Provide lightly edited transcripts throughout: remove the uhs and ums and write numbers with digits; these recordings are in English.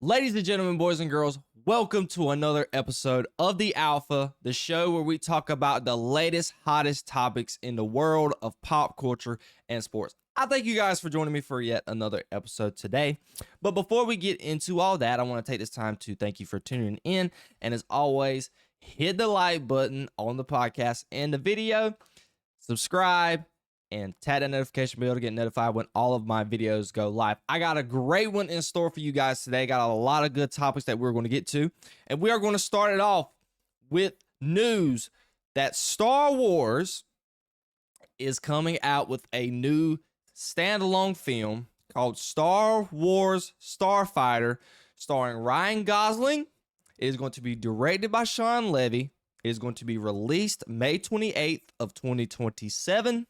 Ladies and gentlemen, boys and girls, welcome to another episode of The Alpha, the show where we talk about the latest, hottest topics in the world of pop culture and sports. I thank you guys for joining me for yet another episode today. But before we get into all that, I want to take this time to thank you for tuning in. And as always, hit the like button on the podcast and the video, subscribe, and tap that notification bell to get notified when all of my videos go live. I got a great one in store for you guys today. Got a lot of good topics that we're going to get to. And we are going to start it off with news that Star Wars is coming out with a new standalone film called Star Wars Starfighter, starring Ryan Gosling. It is going to be directed by Sean Levy. It is going to be released May 28th of 2027.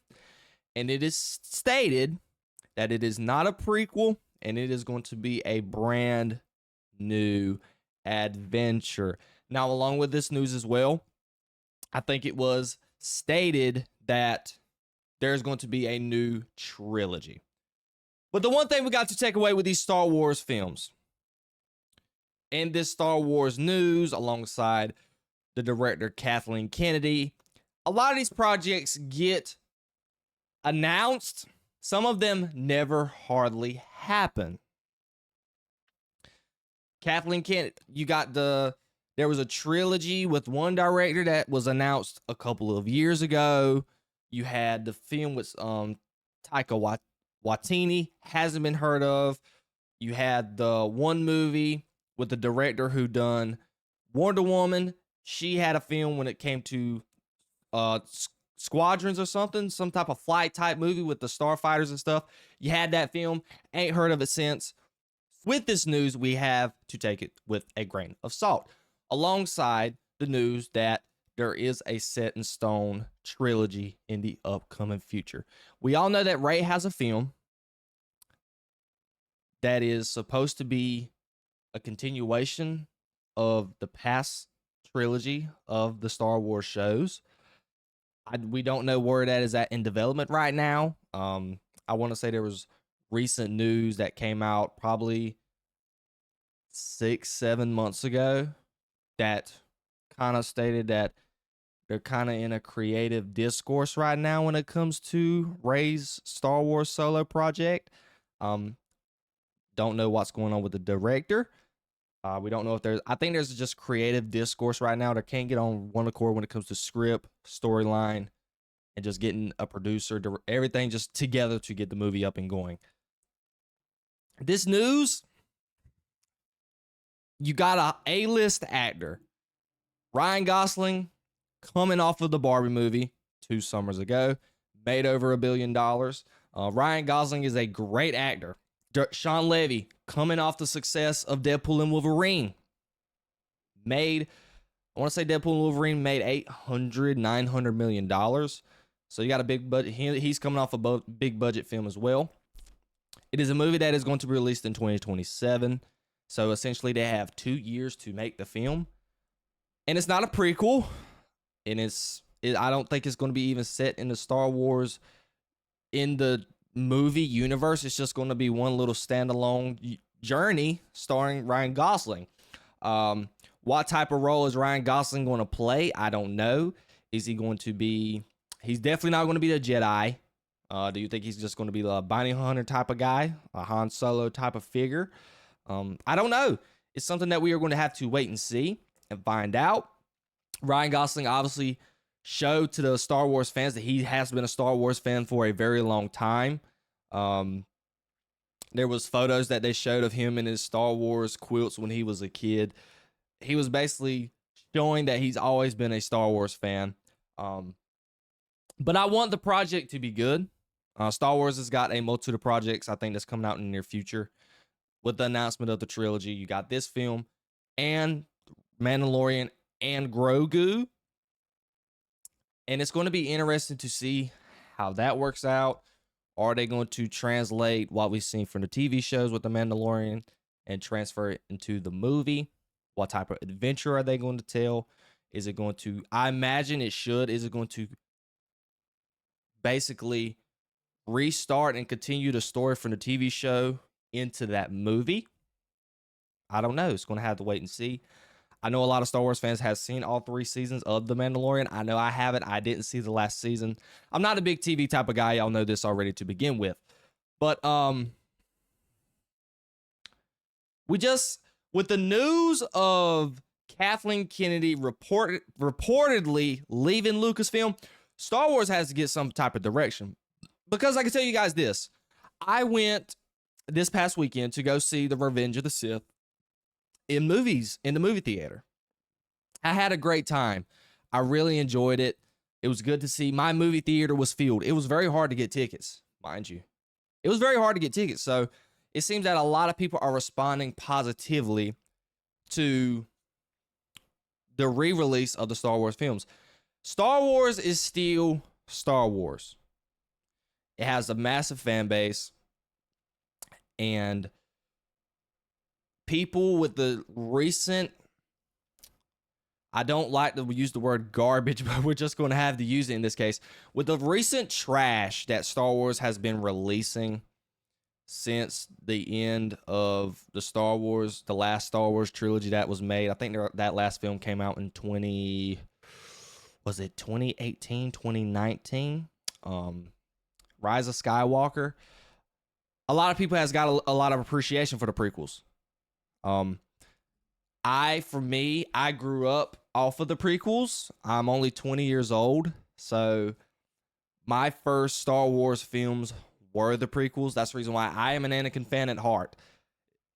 And it is stated that it is not a prequel and it is going to be a brand new adventure. Now, along with this news as well, I think it was stated that there's going to be a new trilogy. But the one thing we got to take away with these Star Wars films and this Star Wars news alongside the director Kathleen Kennedy, a lot of these projects get announced, some of them never hardly happen. Kathleen Kennedy, there was a trilogy with one director that was announced a couple of years ago. You had the film with Taika Waititi, hasn't been heard of. You had the one movie with the director who done Wonder Woman. She had a film when it came to Squadrons or something, some type of flight type movie with the Starfighters and stuff. You had that film, ain't heard of it since. With this news, we have to take it with a grain of salt, alongside the news that there is a set in stone trilogy in the upcoming future. We all know that Rey has a film that is supposed to be a continuation of the past trilogy of the Star Wars shows. We don't know where that is at in development right now. I want to say there was recent news that came out probably 6-7 months ago that kind of stated that they're kind of in a creative discourse right now when it comes to Rey's Star Wars solo project. Don't know what's going on with the director. We don't know if I think there's just creative discourse right now. They can't get on one accord when it comes to script, storyline, and just getting a producer, everything just together to get the movie up and going. This news, you got a A-list actor, Ryan Gosling, coming off of the Barbie movie 2 summers ago, made over $1 billion. Ryan Gosling is a great actor. Sean Levy, coming off the success of Deadpool and Wolverine, I want to say Deadpool and Wolverine made $900 million. So you got a big budget. He's coming off a big budget film as well. It is a movie that is going to be released in 2027. So essentially they have 2 years to make the film. And it's not a prequel. And I don't think it's going to be even set in the Star Wars in the movie universe. It's just going to be one little standalone journey starring Ryan Gosling. What type of role is Ryan Gosling going to play? I don't know. Is he going to be... He's definitely not going to be a Jedi. Do you think he's just going to be a bounty hunter type of guy? A Han Solo type of figure? I don't know. It's something that we are going to have to wait and see and find out. Ryan Gosling obviously showed to the Star Wars fans that he has been a Star Wars fan for a very long time. There was photos that they showed of him in his Star Wars quilts when he was a kid. He was basically showing that he's always been a Star Wars fan. But I want the project to be good. Star Wars has got a multitude of projects I think that's coming out in the near future. With the announcement of the trilogy, you got this film and Mandalorian and Grogu. And it's going to be interesting to see how that works out. Are they going to translate what we've seen from the TV shows with the Mandalorian and transfer it into the movie? What type of adventure are they going to tell? Is it going to, I imagine it should, is it going to basically restart and continue the story from the TV show into that movie? I don't know. It's going to have to wait and see. I know a lot of Star Wars fans have seen all 3 seasons of The Mandalorian. I know I haven't. I didn't see the last season. I'm not a big TV type of guy. Y'all know this already to begin with. But we just, with the news of Kathleen Kennedy reportedly leaving Lucasfilm, Star Wars has to get some type of direction. Because I can tell you guys this. I went this past weekend to go see The Revenge of the Sith in the movie theater. I had a great time. I really enjoyed it. It was good to see. My movie theater was filled. It was very hard to get tickets, mind you. It was very hard to get tickets. So it seems that a lot of people are responding positively to the re-release of the Star Wars films. Star Wars is still Star Wars. It has a massive fan base, and people with the recent, I don't like to use the word garbage, but we're just going to have to use it in this case. With the recent trash that Star Wars has been releasing since the end of the last Star Wars trilogy that was made. I think that last film came out in 2018, 2019? Rise of Skywalker. A lot of people has got a lot of appreciation for the prequels. I grew up off of the prequels. I'm only 20 years old, so my first Star Wars films were the prequels. That's the reason why I am an Anakin fan at heart.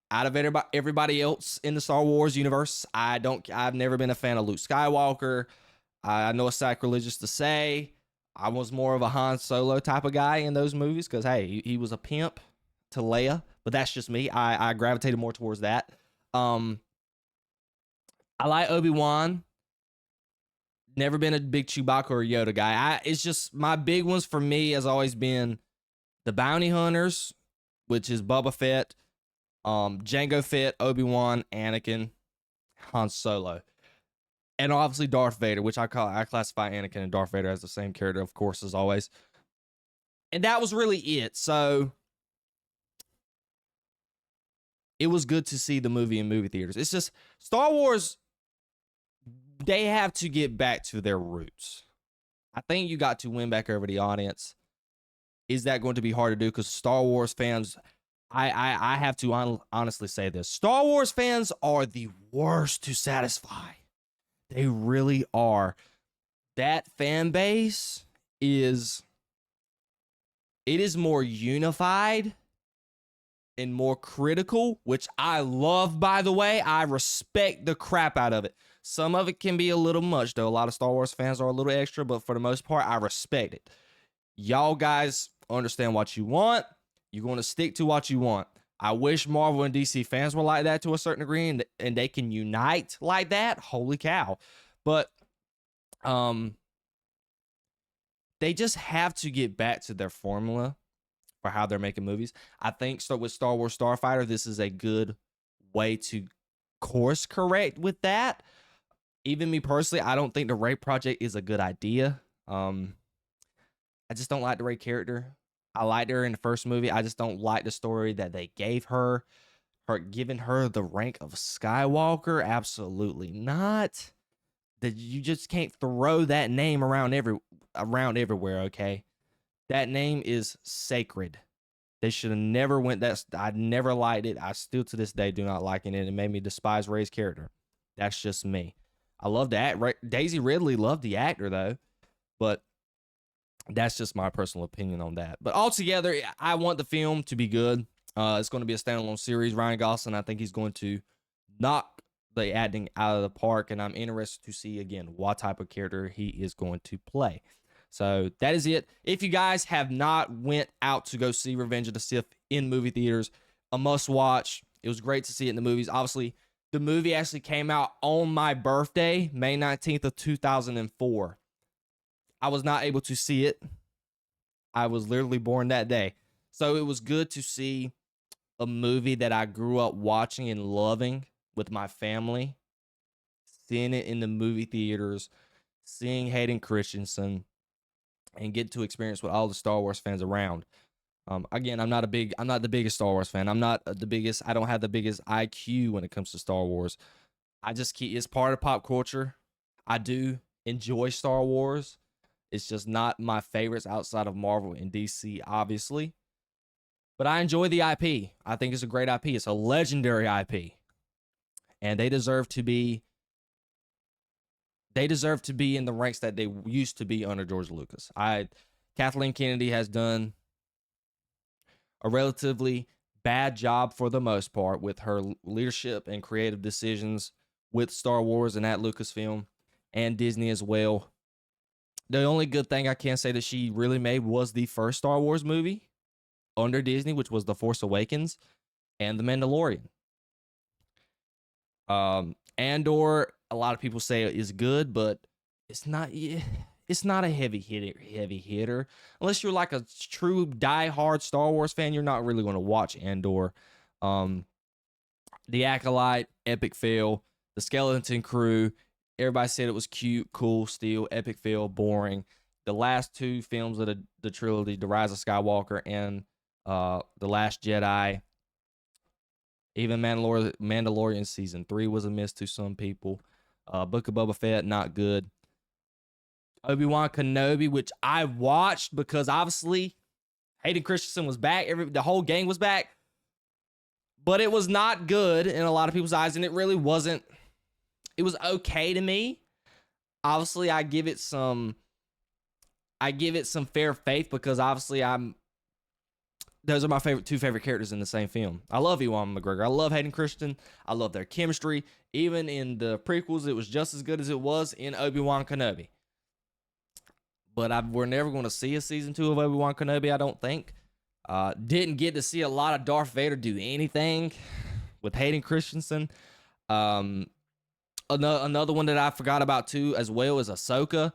Out of everybody else in the Star Wars universe, I've never been a fan of Luke Skywalker. I know it's sacrilegious to say. I was more of a Han Solo type of guy in those movies because, hey, he was a pimp to Leia, but that's just me. I gravitated more towards that. I like Obi-Wan. Never been a big Chewbacca or Yoda guy. It's just, my big ones for me has always been the Bounty Hunters, which is Boba Fett, Jango Fett, Obi-Wan, Anakin, Han Solo. And obviously Darth Vader, which I classify Anakin and Darth Vader as the same character, of course, as always. And that was really it. So it was good to see the movie in movie theaters. It's just Star Wars, they have to get back to their roots. I think you got to win back over the audience. Is that going to be hard to do? Because Star Wars fans, I have to honestly say this. Star Wars fans are the worst to satisfy. They really are. That fan base is more unified and more critical, which I love, by the way. I respect the crap out of it. Some of it can be a little much, though. A lot of Star Wars fans are a little extra, but for the most part, I respect it. Y'all guys understand what you want. You're going to stick to what you want. I wish Marvel and DC fans were like that to a certain degree, and they can unite like that. Holy cow. But they just have to get back to their formula for how they're making movies. I think so with Star Wars Starfighter, this is a good way to course correct with that. Even me personally, I don't think the Rey project is a good idea. I just don't like the Rey character. I liked her in the first movie. I just don't like the story that they gave her. Giving her the rank of Skywalker, absolutely not. That you just can't throw that name around everywhere, okay? That name is sacred. They should have never went that. I never liked it. I still to this day do not like it. It made me despise Rey's character. That's just me. I love that. Daisy Ridley loved the actor though, but that's just my personal opinion on that. But altogether, I want the film to be good. It's going to be a standalone series. Ryan Gosling, I think he's going to knock the acting out of the park, and I'm interested to see again what type of character he is going to play. So that is it. If you guys have not went out to go see Revenge of the Sith in movie theaters, a must watch. It was great to see it in the movies. Obviously, the movie actually came out on my birthday, May 19th of 2004. I was not able to see it. I was literally born that day. So it was good to see a movie that I grew up watching and loving with my family, seeing it in the movie theaters, seeing Hayden Christensen, and get to experience with all the Star Wars fans around. Again, I'm not the biggest Star Wars fan. I don't have the biggest IQ when it comes to Star Wars. It's part of pop culture. I do enjoy Star Wars. It's just not my favorites outside of Marvel and DC, obviously. But I enjoy the IP. I think it's a great IP. It's a legendary IP. And they deserve to be in the ranks that they used to be under George Lucas. Kathleen Kennedy has done a relatively bad job for the most part with her leadership and creative decisions with Star Wars and at Lucasfilm and Disney as well. The only good thing I can say that she really made was the first Star Wars movie under Disney, which was The Force Awakens and The Mandalorian. Andor, a lot of people say it is good, but it's not a heavy hitter. Unless you're like a true die-hard Star Wars fan, you're not really going to watch Andor. The Acolyte, epic fail. The Skeleton Crew, everybody said it was cute, cool, still, epic fail, boring. The last two films of the trilogy, The Rise of Skywalker and The Last Jedi, even Mandalorian Season 3 was a miss to some people. Book of Boba Fett, not good. Obi-Wan Kenobi, which I watched because obviously Hayden Christensen was back. The whole gang was back. But it was not good in a lot of people's eyes, and it really wasn't. It was okay to me. Obviously, I give it some fair faith because obviously those are my two favorite characters in the same film. I love Ewan McGregor. I love Hayden Christensen. I love their chemistry. Even in the prequels, it was just as good as it was in Obi-Wan Kenobi. But we're never going to see a season 2 of Obi-Wan Kenobi, I don't think. Didn't get to see a lot of Darth Vader do anything with Hayden Christensen. Another one that I forgot about too as well is Ahsoka.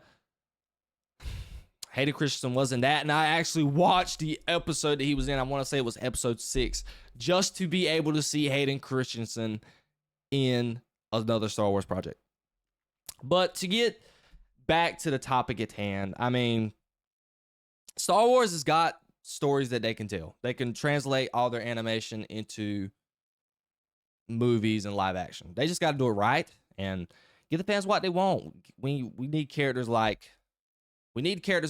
Hayden Christensen wasn't that, and I actually watched the episode that he was in. I want to say it was episode 6, just to be able to see Hayden Christensen in another Star Wars project. But to get back to the topic at hand, I mean, Star Wars has got stories that they can tell. They can translate all their animation into movies and live action. They just got to do it right and give the fans what they want. We need characters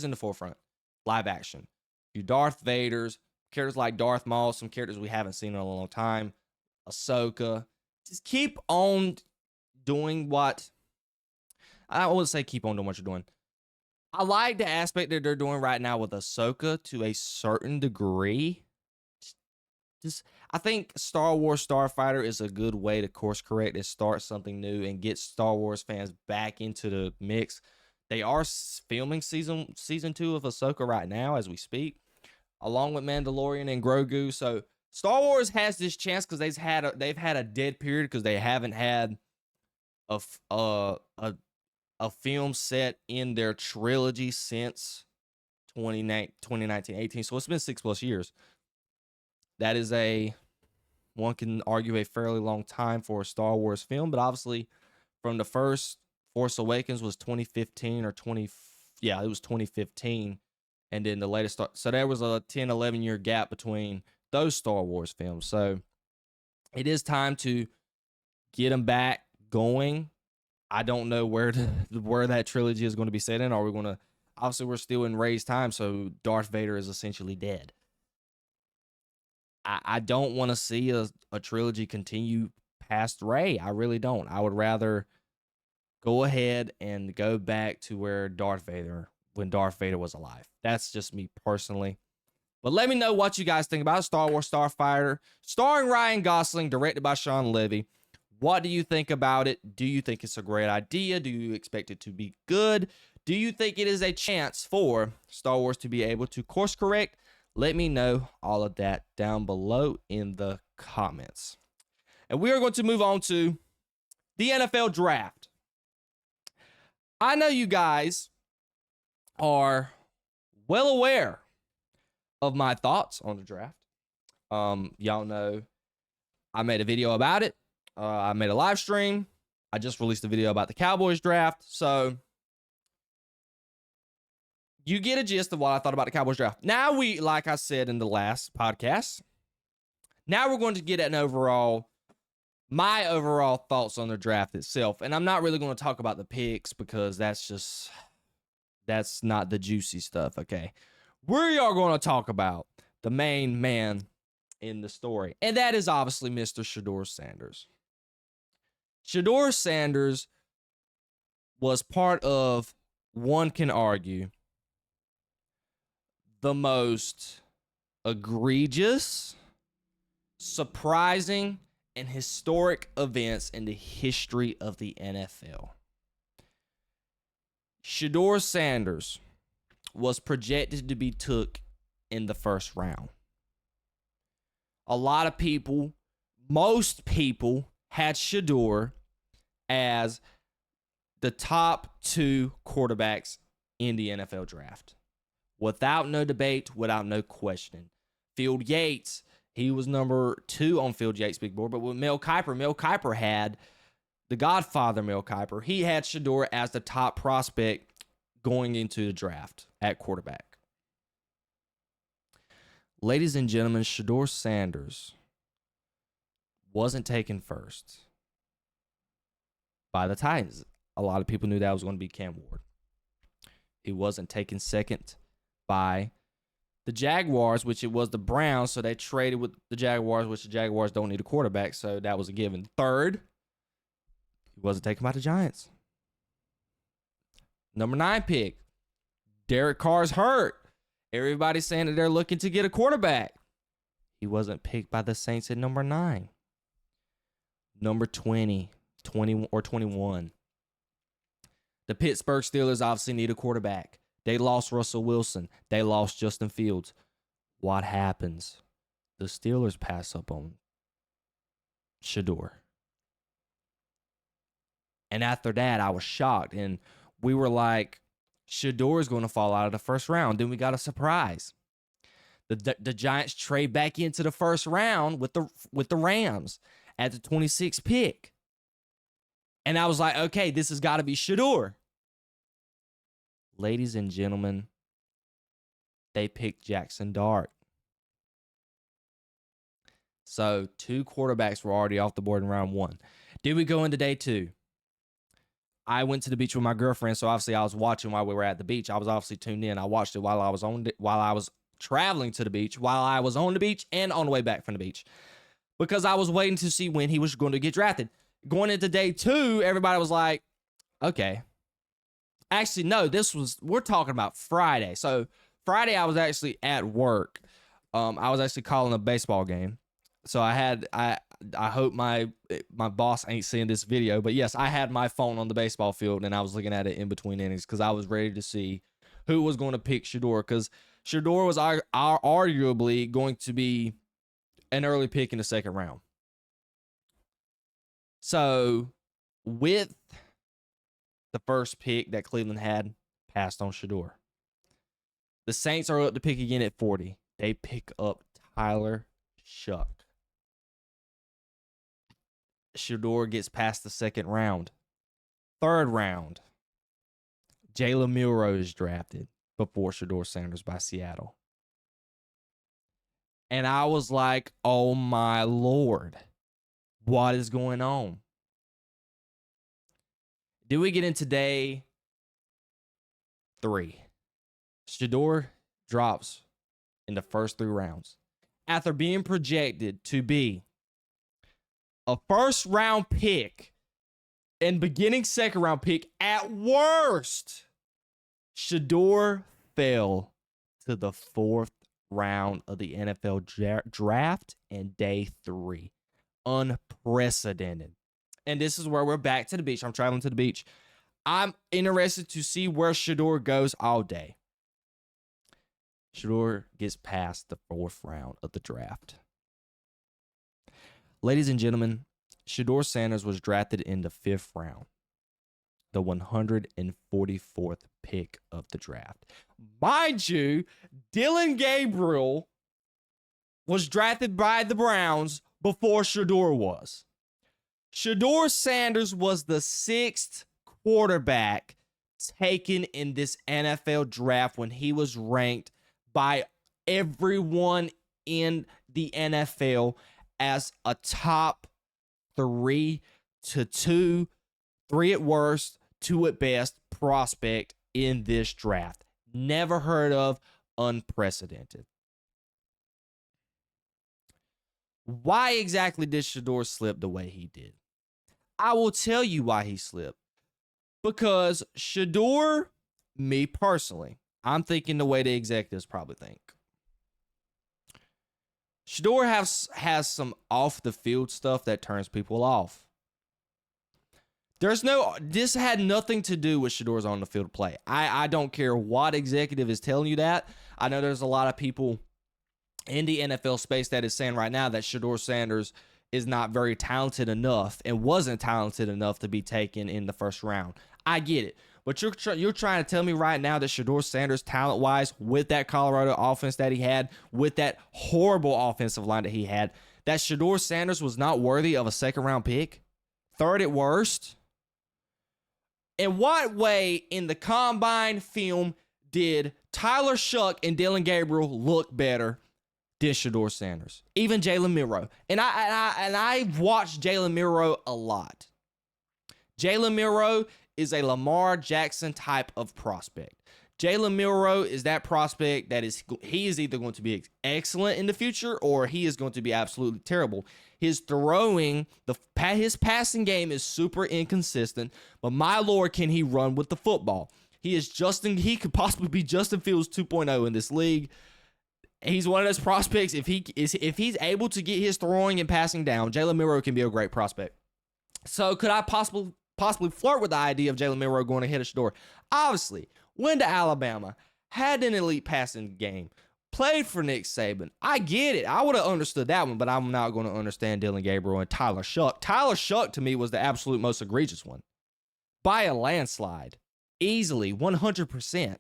in the forefront. Live action. Your Darth Vaders, characters like Darth Maul, some characters we haven't seen in a long time. Ahsoka. Just keep on doing what... I wouldn't say keep on doing what you're doing. I like the aspect that they're doing right now with Ahsoka to a certain degree. I think Star Wars Starfighter is a good way to course correct and start something new and get Star Wars fans back into the mix. They are filming season 2 of Ahsoka right now as we speak, along with Mandalorian and Grogu. So Star Wars has this chance because they've had a dead period because they haven't had a film set in their trilogy since 2019-18. So it's been 6+ years. That is one can argue a fairly long time for a Star Wars film, but obviously from the first Force Awakens was 2015 it was 2015, and then the latest, so there was a 10-11 year gap between those Star Wars films. So it is time to get them back going. I don't know where that trilogy is going to be set in. Obviously we're still in Rey's time, so Darth Vader is essentially dead. I don't want to see a trilogy continue past Rey. I really don't. I would rather go ahead and go back to when Darth Vader was alive. That's just me personally. But let me know what you guys think about Star Wars Starfighter, starring Ryan Gosling, directed by Sean Levy. What do you think about it? Do you think it's a great idea? Do you expect it to be good? Do you think it is a chance for Star Wars to be able to course correct? Let me know all of that down below in the comments. And we are going to move on to the NFL draft. I know you guys are well aware of my thoughts on the draft. Y'all know I made a video about it. I made a live stream. I just released a video about the Cowboys draft. So you get a gist of what I thought about the Cowboys draft. Now like I said in the last podcast, now we're going to get my overall thoughts on the draft itself. And I'm not really going to talk about the picks because that's not the juicy stuff, okay? We are going to talk about the main man in the story, and that is obviously Mr. Shedeur Sanders. Shedeur Sanders was part of, one can argue, the most egregious, surprising, and historic events in the history of the NFL. Shedeur Sanders was projected to be took in the first round. A lot of people, most people, had Shedeur as the top 2 quarterbacks in the NFL draft. Without no debate, without no questioning. Field Yates, he was number 2 on Field Yates' big board, but with Mel Kiper had the Godfather Mel Kiper. He had Shedeur as the top prospect going into the draft at quarterback. Ladies and gentlemen, Shedeur Sanders wasn't taken first by the Titans. A lot of people knew that was going to be Cam Ward. He wasn't taken second by the Jaguars, which it was the Browns, so they traded with the Jaguars, which the Jaguars don't need a quarterback, so that was a given. Third, he wasn't taken by the Giants. Number 9 pick, Derek Carr's hurt. Everybody's saying that they're looking to get a quarterback. He wasn't picked by the Saints at number 9. Number 20 or 21. The Pittsburgh Steelers obviously need a quarterback. They lost Russell Wilson. They lost Justin Fields. What happens? The Steelers pass up on Shedeur. And after that, I was shocked. And we were like, Shedeur is going to fall out of the first round. Then we got a surprise. The Giants trade back into the first round with the Rams at the 26th pick. And I was like, okay, this has got to be Shedeur. Ladies and gentlemen, they picked Jackson Dart. So 2 quarterbacks were already off the board in round 1. Did we go into day 2? I went to the beach with my girlfriend, so obviously I was watching while we were at the beach. I was obviously tuned in. I watched it while I was traveling to the beach, while I was on the beach, and on the way back from the beach, because I was waiting to see when he was going to get drafted. Going into day 2, everybody was like, okay. Actually, no, we're talking about Friday. So Friday, I was actually at work. I was actually calling a baseball game. So I hope my boss ain't seeing this video, but yes, I had my phone on the baseball field and I was looking at it in between innings because I was ready to see who was going to pick Shedeur, because Shedeur was arguably going to be an early pick in the second round. So with the first pick that Cleveland had, passed on Shedeur. The Saints are up to pick again at 40. They pick up Tyler Shuck. Shedeur gets past the second round. Third round, Jalen Milroe is drafted before Shedeur Sanders by Seattle. And I was like, oh my Lord, what is going on? Did we get into day 3? Shedeur drops in the first 3 rounds after being projected to be a first round pick and beginning second round pick at worst. Shedeur fell to the 4th round of the NFL draft in day 3. Unprecedented. And this is where we're back to the beach. I'm traveling to the beach. I'm interested to see where Shedeur goes all day. Shedeur gets past the 4th round of the draft. Ladies and gentlemen, Shedeur Sanders was drafted in the 5th round, the 144th pick of the draft. Mind you, Dylan Gabriel was drafted by the Browns before Shedeur was. Shedeur Sanders was the 6th quarterback taken in this NFL draft when he was ranked by everyone in the NFL as a top 3 to 2, 3 at worst, 2 at best prospect in this draft. Never heard of, unprecedented. Why exactly did Shedeur slip the way he did? I will tell you why he slipped. Because Shedeur, me personally, I'm thinking the way the executives probably think. Shedeur has some off the field stuff that turns people off. This had nothing to do with Shedeur's on the field play. I don't care what executive is telling you that. I know there's a lot of people in the NFL space that is saying right now that Shedeur Sanders is not very talented enough and wasn't talented enough to be taken in the first round. I get it. But you're trying to tell me right now that Shedeur Sanders, talent-wise, with that Colorado offense that he had, with that horrible offensive line that he had, that Shedeur Sanders was not worthy of a second-round pick? 3rd at worst? In what way in the combine film did Tyler Shuck and Dillon Gabriel look better than Shedeur Sanders? Even Jalen Milroe. And I've watched Jalen Milroe a lot. Jalen Milroe is a Lamar Jackson type of prospect. Jalen Milroe is that prospect that he is either going to be excellent in the future or he is going to be absolutely terrible. His throwing, his passing game is super inconsistent, but my lord, can he run with the football? He could possibly be Justin Fields 2.0 in this league. He's one of those prospects. If he's able to get his throwing and passing down, Jalen Milroe can be a great prospect. So could I possibly flirt with the idea of Jalen Milroe going ahead of Shedeur? Obviously, went to Alabama, had an elite passing game, played for Nick Saban. I get it. I would have understood that one, but I'm not going to understand Dillon Gabriel and Tyler Shuck. Tyler Shuck, to me, was the absolute most egregious one. By a landslide. Easily, 100%.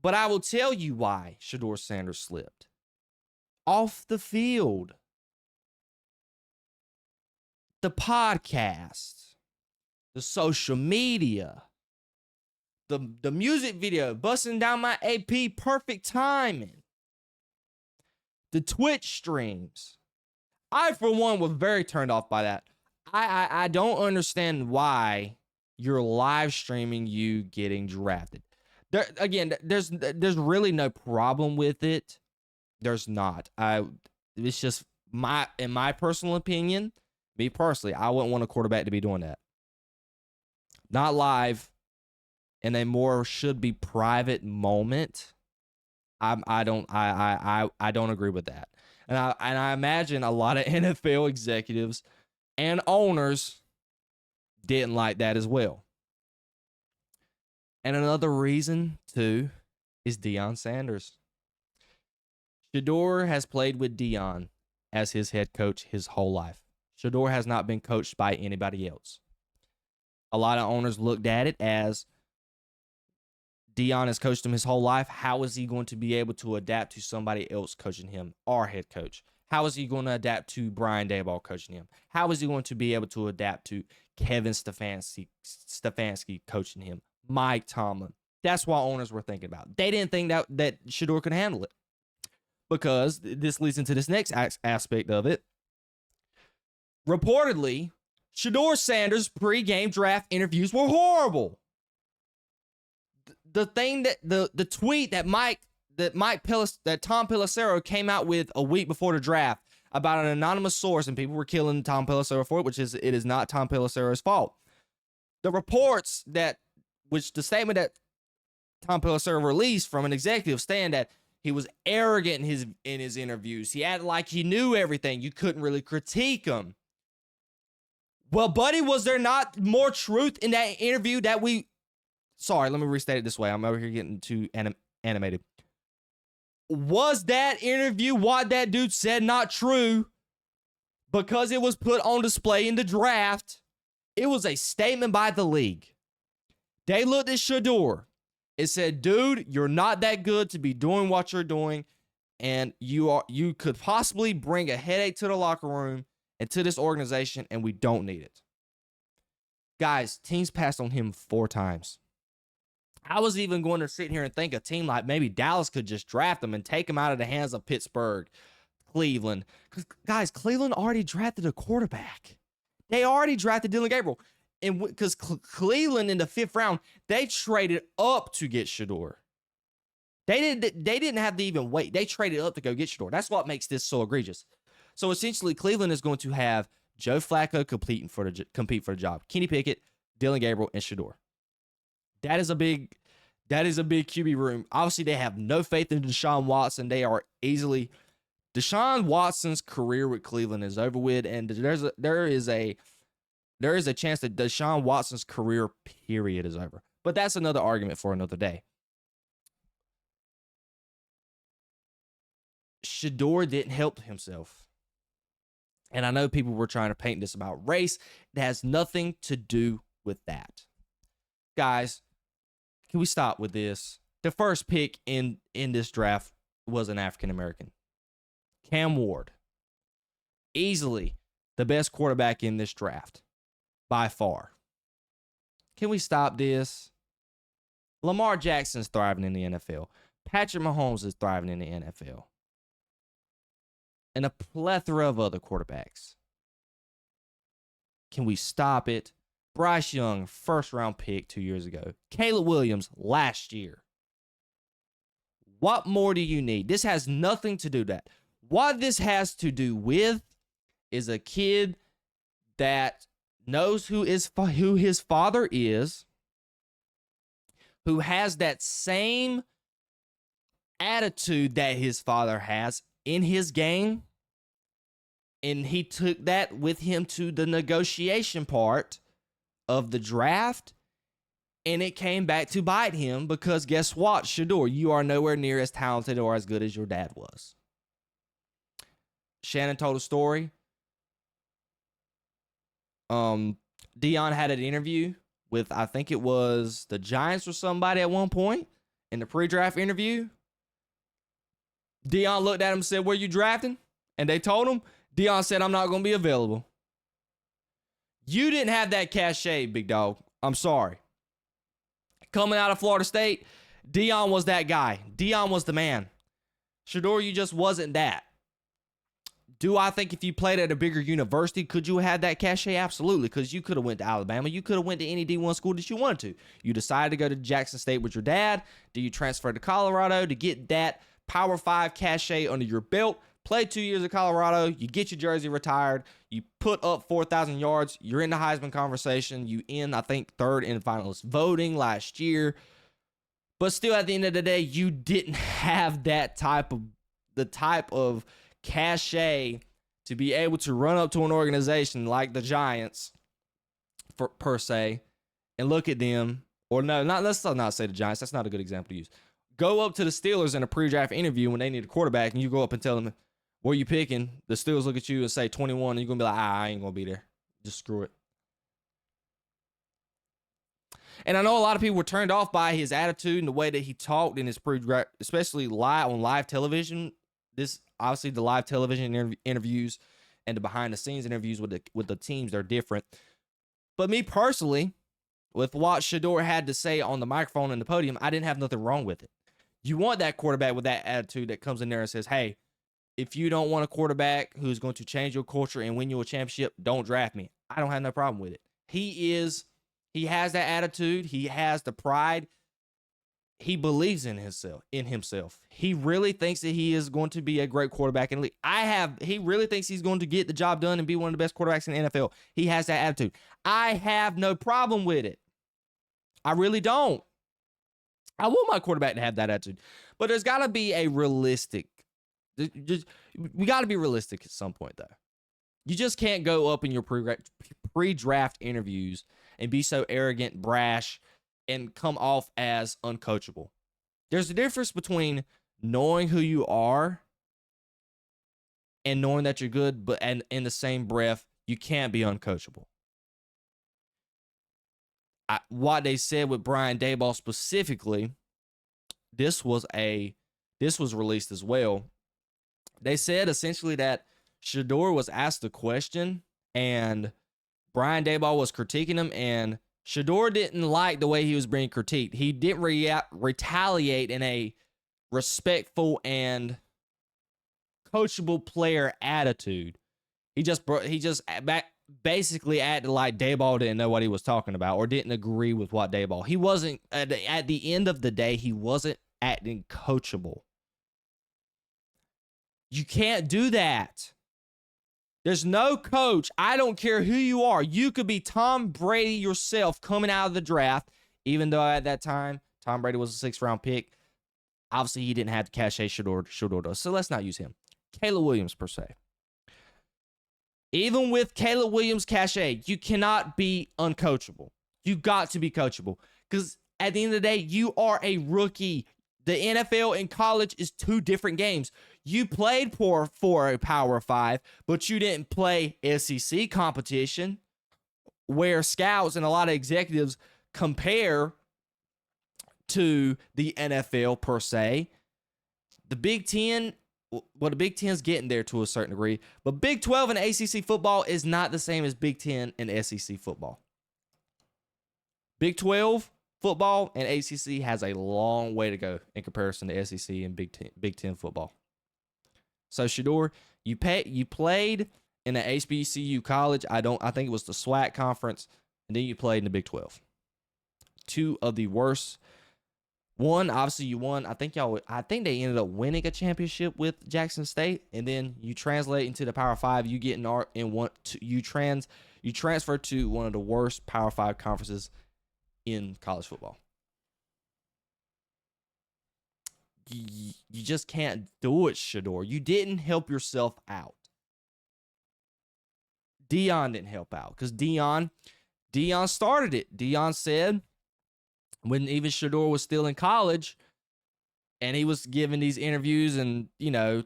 But I will tell you why Shedeur Sanders slipped. Off the field. The podcast. The social media. The music video, busting down my AP, perfect timing. The Twitch streams. I, for one, was very turned off by that. I don't understand why you're live streaming you getting drafted. There's really no problem with it. There's not. It's just in my personal opinion, me personally, I wouldn't want a quarterback to be doing that. Not live. And a more should be private moment. I don't agree with that. And I imagine a lot of NFL executives and owners didn't like that as well. And another reason too is Deion Sanders. Shedeur has played with Deion as his head coach his whole life. Shedeur has not been coached by anybody else. A lot of owners looked at it as Deion has coached him his whole life. How is he going to be able to adapt to somebody else coaching him, our head coach? How is he going to adapt to Brian Daboll coaching him? How is he going to be able to adapt to Kevin Stefanski coaching him, Mike Tomlin? That's what owners were thinking about. They didn't think that Shedeur could handle it, because this leads into this next aspect of it. Reportedly, Shedeur Sanders' pre-game draft interviews were horrible. The thing that the tweet that Tom Pelissero came out with a week before the draft about an anonymous source, and people were killing Tom Pelissero for it, it is not Tom Pelissero's fault. The reports the statement that Tom Pelissero released from an executive saying that he was arrogant in his interviews. He acted like he knew everything. You couldn't really critique him. Well, buddy, was there not more truth in that interview that we... Sorry, let me restate it this way. I'm over here getting too animated. Was that interview, what that dude said, not true because it was put on display in the draft? It was a statement by the league. They looked at Shedeur. It said, dude, you're not that good to be doing what you're doing, and you could possibly bring a headache to the locker room and to this organization, and we don't need it. Guys, teams passed on him 4 times. I was even going to sit here and think a team like maybe Dallas could just draft him and take him out of the hands of Pittsburgh, Cleveland. Because, guys, Cleveland already drafted a quarterback. They already drafted Dylan Gabriel. And because Cleveland in the 5th round, they traded up to get Shedeur. They didn't have to even wait. They traded up to go get Shedeur. That's what makes this so egregious. So essentially, Cleveland is going to have Joe Flacco compete for the job. Kenny Pickett, Dylan Gabriel, and Shedeur. That is a big QB room. Obviously, they have no faith in Deshaun Watson. Deshaun Watson's career with Cleveland is over with, and there is a chance that Deshaun Watson's career period is over. But that's another argument for another day. Shedeur didn't help himself. And I know people were trying to paint this about race. It has nothing to do with that. Guys, can we stop with this? The first pick in this draft was an African-American. Cam Ward. Easily the best quarterback in this draft. By far. Can we stop this? Lamar Jackson's thriving in the NFL. Patrick Mahomes is thriving in the NFL. And a plethora of other quarterbacks. Can we stop it? Bryce Young, 1st-round pick 2 years ago. Caleb Williams, last year. What more do you need? This has nothing to do with that. What this has to do with is a kid that knows who his father is, who has that same attitude that his father has in his game, and he took that with him to the negotiation part of the draft, and it came back to bite him because guess what, Shedeur, you are nowhere near as talented or as good as your dad was. Shannon told a story. Deion had an interview with, I think it was the Giants or somebody at one point in the pre-draft interview. Deion looked at him and said, "Where you drafting?" And they told him. Deion said, "I'm not going to be available." You didn't have that cachet, big dog. I'm sorry. Coming out of Florida State, Deion was that guy. Deion was the man. Shedeur, you just wasn't that. Do I think if you played at a bigger university, could you have had that cachet? Absolutely, because you could have went to Alabama. You could have went to any D1 school that you wanted to. You decided to go to Jackson State with your dad. Do you transfer to Colorado to get that Power 5 cachet under your belt? Play 2 years at Colorado. You get your jersey retired. You put up 4,000 yards. You're in the Heisman conversation. You I think, 3rd in finalist voting last year. But still, at the end of the day, you didn't have that type of cachet to be able to run up to an organization like the Giants, per se, and look at them. Or no, let's not say the Giants. That's not a good example to use. Go up to the Steelers in a pre-draft interview when they need a quarterback, and you go up and tell them, "Where you picking?" The Steelers look at you and say 21, and you're going to be like, I ain't going to be there. Just screw it. And I know a lot of people were turned off by his attitude and the way that he talked in his pre-draft, especially on live television. Obviously, the live television interviews and the behind-the-scenes interviews with the teams, they're different. But me personally, with what Shedeur had to say on the microphone and the podium, I didn't have nothing wrong with it. You want that quarterback with that attitude that comes in there and says, "Hey, if you don't want a quarterback who's going to change your culture and win you a championship, don't draft me." I don't have no problem with it. He has that attitude. He has the pride. He believes in himself. He really thinks that he is going to be a great quarterback in the league. He really thinks he's going to get the job done and be one of the best quarterbacks in the NFL. He has that attitude. I have no problem with it. I really don't. I want my quarterback to have that attitude. But there's got to be a realistic. We got to be realistic at some point, though. You just can't go up in your pre-draft interviews and be so arrogant, brash, and come off as uncoachable. There's a difference between knowing who you are and knowing that you're good, but and in the same breath, you can't be uncoachable. What they said with Brian Daboll specifically, this was released as well. They said essentially that Shedeur was asked a question, and Brian Daboll was critiquing him, and Shedeur didn't like the way he was being critiqued. He didn't retaliate in a respectful and coachable player attitude. He just basically acted like Daboll didn't know what he was talking about or didn't agree with what Daboll. He wasn't, at the end of the day, he wasn't acting coachable. You can't do that. There's no coach. I don't care who you are. You could be Tom Brady yourself coming out of the draft, even though at that time, Tom Brady was a 6th round pick. Obviously, he didn't have the cachet Shedeur does, so let's not use him. Caleb Williams, per se. Even with Caleb Williams' cachet, you cannot be uncoachable. You got to be coachable. Because at the end of the day, you are a rookie. The NFL and college is 2 different games. You played for a Power 5, but you didn't play SEC competition, where scouts and a lot of executives compare to the NFL, per se. The Big Ten, well, the Big Ten's getting there to a certain degree, but Big 12 and ACC football is not the same as Big 10 and SEC football. Big 12 football and ACC has a long way to go in comparison to SEC and Big 10 football. So Shedeur, you played in an HBCU college. I think it was the SWAC conference, and then you played in the Big 12. 2 of the worst. One, obviously you won. I think they ended up winning a championship with Jackson State, and then you translate into the Power 5. You get you transfer to one of the worst Power 5 conferences in college football. You just can't do it, Shedeur. You didn't help yourself out. Deion didn't help out because Deion started it. Deion said, when even Shedeur was still in college, and he was giving these interviews and,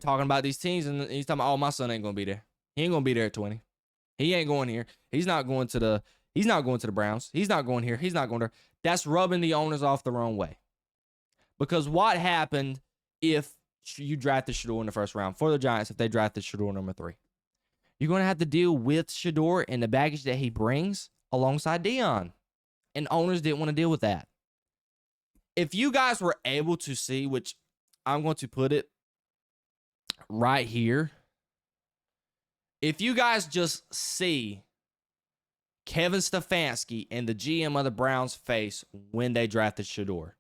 talking about these teams, and he's talking about, oh, my son ain't going to be there. He ain't going to be there at 20. He ain't going here. He's not going to the Browns. He's not going here. He's not going there. That's rubbing the owners off the wrong way. Because what happened if you drafted Shedeur in the first round for the Giants, if they drafted Shedeur number 3? You're going to have to deal with Shedeur and the baggage that he brings alongside Deion. And owners didn't want to deal with that. If you guys were able to see, which I'm going to put it right here, if you guys just see Kevin Stefanski and the GM of the Browns' face when they drafted Shedeur,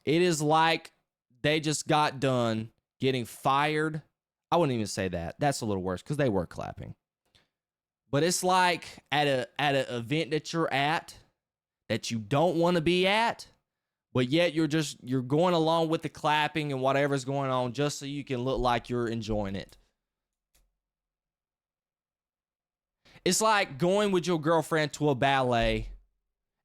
it is like they just got done getting fired. I wouldn't even say that. That's a little worse because they were clapping. But it's like at an event that you're at that you don't want to be at, but yet you're going along with the clapping and whatever's going on just so you can look like you're enjoying it. It's like going with your girlfriend to a ballet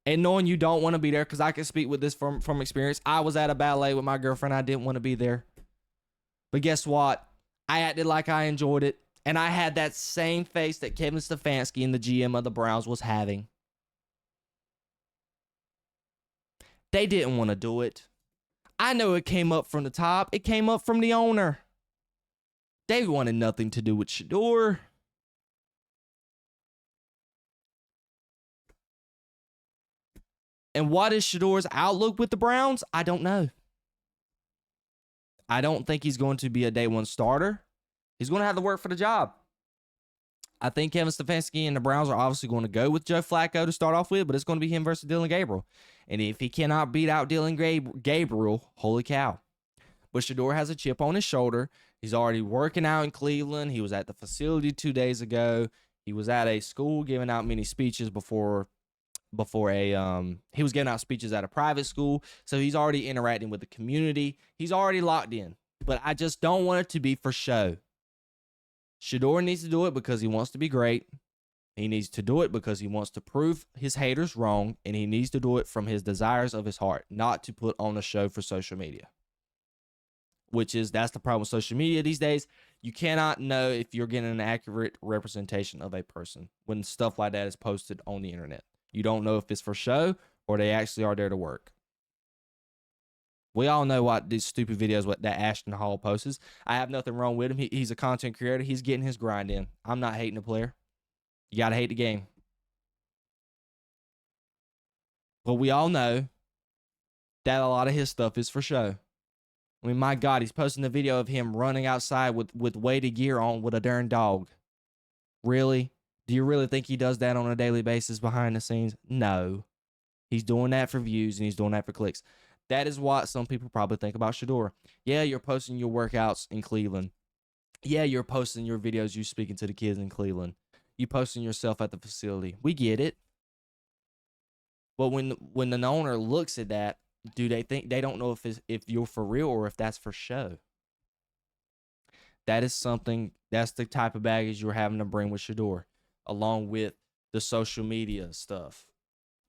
and knowing you don't want to be there, because I can speak with this from experience. I was at a ballet with my girlfriend. I didn't want to be there. But guess what? I acted like I enjoyed it. And I had that same face that Kevin Stefanski and the GM of the Browns was having. They didn't want to do it. I know it came up from the top. It came up from the owner. They wanted nothing to do with Shedeur. And what is Shedeur's outlook with the Browns? I don't know. I don't think he's going to be a day 1 starter. He's going to have to work for the job. I think Kevin Stefanski and the Browns are obviously going to go with Joe Flacco to start off with, but it's going to be him versus Dylan Gabriel. And if he cannot beat out Dylan Gabriel, holy cow. But Shedeur has a chip on his shoulder. He's already working out in Cleveland. He was at the facility 2 days ago. He was at a school giving out many speeches before he was giving out speeches at a private school. So he's already interacting with the community. He's already locked in. But I just don't want it to be for show. Shedeur needs to do it because he wants to be great. He needs to do it because he wants to prove his haters wrong, and he needs to do it from his desires of his heart, not to put on a show for social media. That's the problem with social media these days. You cannot know if you're getting an accurate representation of a person when stuff like that is posted on the internet. You don't know if it's for show or they actually are there to work. We all know what these stupid videos that Ashton Hall posts. I have nothing wrong with him. He's a content creator. He's getting his grind in. I'm not hating the player. You got to hate the game. But we all know that a lot of his stuff is for show. I mean, my God, he's posting a video of him running outside with weighted gear on with a darn dog. Really? Do you really think he does that on a daily basis behind the scenes? No. He's doing that for views and he's doing that for clicks. That is what some people probably think about Shedeur. Yeah, you're posting your workouts in Cleveland. Yeah, you're posting your videos, you speaking to the kids in Cleveland. You posting yourself at the facility. We get it. But when an owner looks at that, do they think they don't know if you're for real or if that's for show? That is something, that's the type of baggage you're having to bring with Shedeur, along with the social media stuff,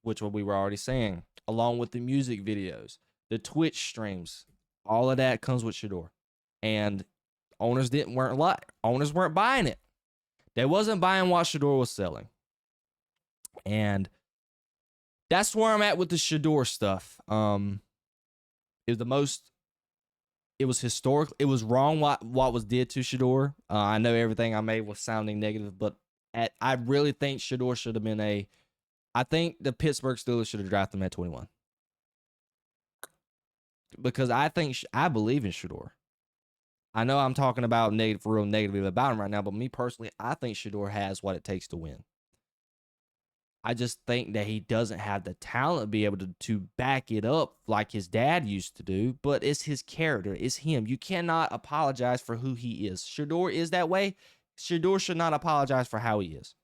which what we were already saying, along with the music videos, the Twitch streams, all of that comes with Shedeur. And owners weren't buying it. They wasn't buying what Shedeur was selling. And that's where I'm at with the Shedeur stuff. It was historic. It was wrong what was did to Shedeur. I know everything I made was sounding negative, but I really think Shedeur should have been I think the Pittsburgh Steelers should have drafted him at 21. Because I believe in Shedeur. I know I'm talking about real negatively about him right now, but me personally, I think Shedeur has what it takes to win. I just think that he doesn't have the talent to be able to back it up like his dad used to do, but it's his character. It's him. You cannot apologize for who he is. Shedeur is that way. Shedeur should not apologize for how he is.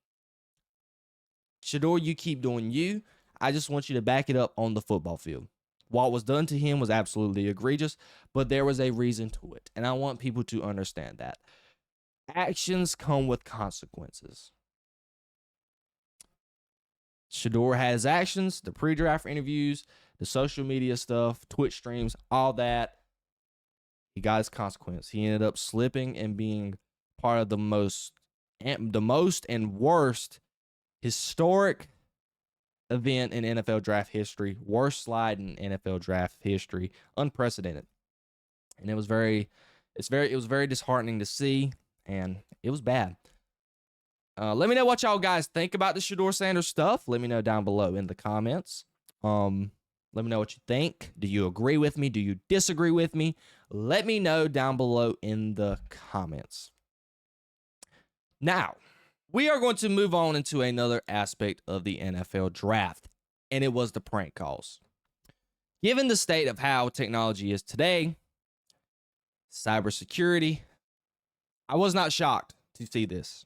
Shedeur, you keep doing you. I just want you to back it up on the football field. What was done to him was absolutely egregious, but there was a reason to it, and I want people to understand that. Actions come with consequences. Shedeur had his actions, the pre-draft interviews, the social media stuff, Twitch streams, all that. He got his consequence. He ended up slipping and being part of the most and worst historic event in NFL draft history, worst slide in NFL draft history, unprecedented. And it was very disheartening to see, and it was bad. Let me know what y'all guys think about the Shedeur Sanders stuff. Let me know down below in the comments. Let me know what you think. Do you agree with me? Do you disagree with me? Let me know down below in the comments. Now, we are going to move on into another aspect of the NFL draft, and it was the prank calls. Given the state of how technology is today, cybersecurity, I was not shocked to see this.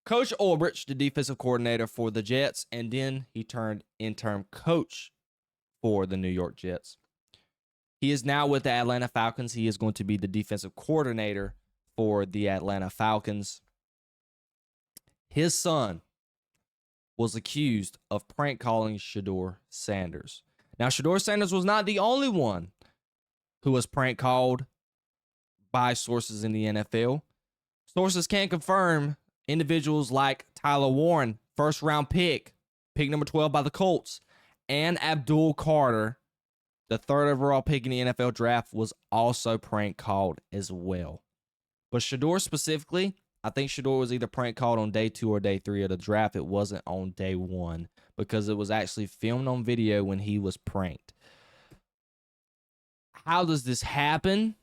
Coach Ulbrich, the defensive coordinator for the Jets, and then he turned interim coach for the New York Jets. He is now with the Atlanta Falcons. He is going to be the defensive coordinator for the Atlanta Falcons. His son was accused of prank calling Shedeur Sanders. Now, Shedeur Sanders was not the only one who was prank called by sources in the NFL. Sources can confirm individuals like Tyler Warren, first-round pick number 12 by the Colts, and Abdul Carter, the third overall pick in the NFL draft, was also prank called as well. But Shedeur specifically, I think Shedeur was either prank called on day 2 or day 3 of the draft. It wasn't on day 1 because it was actually filmed on video when he was pranked. How does this happen?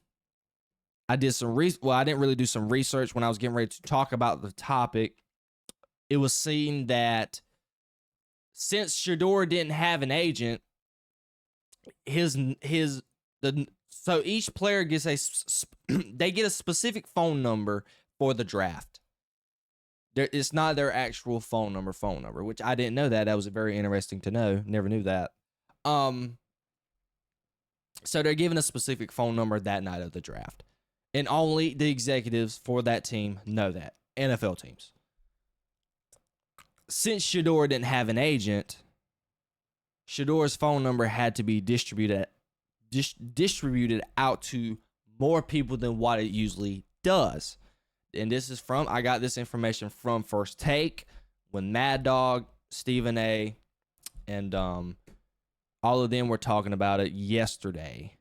I did some I didn't really do some research when I was getting ready to talk about the topic. It was seen that since Shedeur didn't have an agent, so each player gets they get a specific phone number for the draft. It's not their actual phone number, which I didn't know that. That was very interesting to know. Never knew that. So they're given a specific phone number that night of the draft. And only the executives for that team know that. NFL teams. Since Shedeur didn't have an agent, Shedeur's phone number had to be distributed out to more people than what it usually does. And I got this information from First Take, when Mad Dog, Stephen A, and all of them were talking about it yesterday.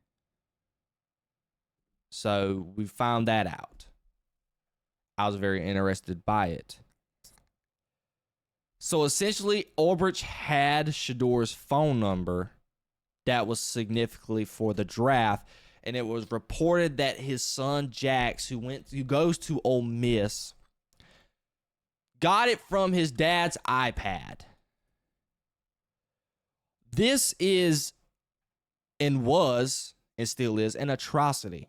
So we found that out. I was very interested by it. So essentially, Ulbrich had Shedeur's phone number that was significantly for the draft, and it was reported that his son Jax, who goes to Ole Miss, got it from his dad's iPad. This is and was and still is an atrocity.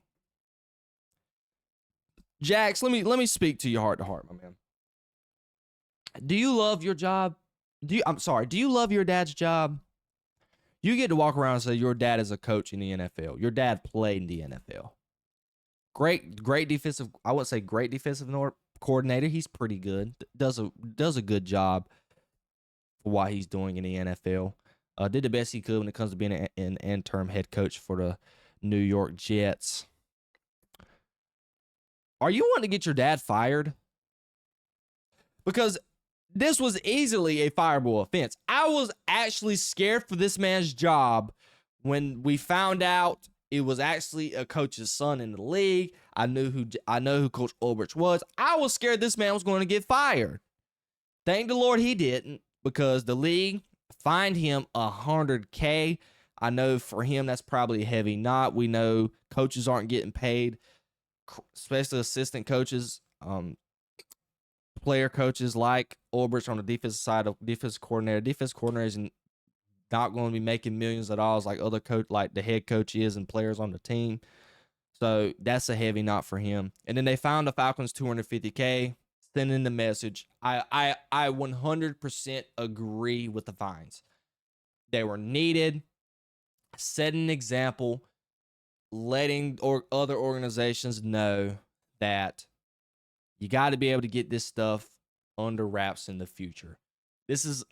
Jax, let me speak to you heart to heart, my man. Do you love your job? Do you love your dad's job? You get to walk around and say your dad is a coach in the NFL. Your dad played in the NFL. Great defensive. I wouldn't say great defensive coordinator. He's pretty good. Does a good job for what he's doing in the NFL. Did the best he could when it comes to being an interim head coach for the New York Jets. Are you wanting to get your dad fired? Because this was easily a fireable offense. I was actually scared for this man's job when we found out it was actually a coach's son in the league. I know who Coach Ulbrich was. I was scared this man was going to get fired. Thank the Lord he didn't, because the league fined him $100K. I know for him that's probably a heavy knot. We know coaches aren't getting paid, especially assistant coaches, player coaches like Ulbrich on the defensive side of defensive coordinator. Defensive coordinator is not going to be making millions at all like other coach, like the head coach is, and players on the team. So that's a heavy knot for him. And then they found the Falcons $250K, sending the message. I 100% agree with the fines. They were needed. Setting an example, letting other organizations know that you got to be able to get this stuff under wraps in the future. This is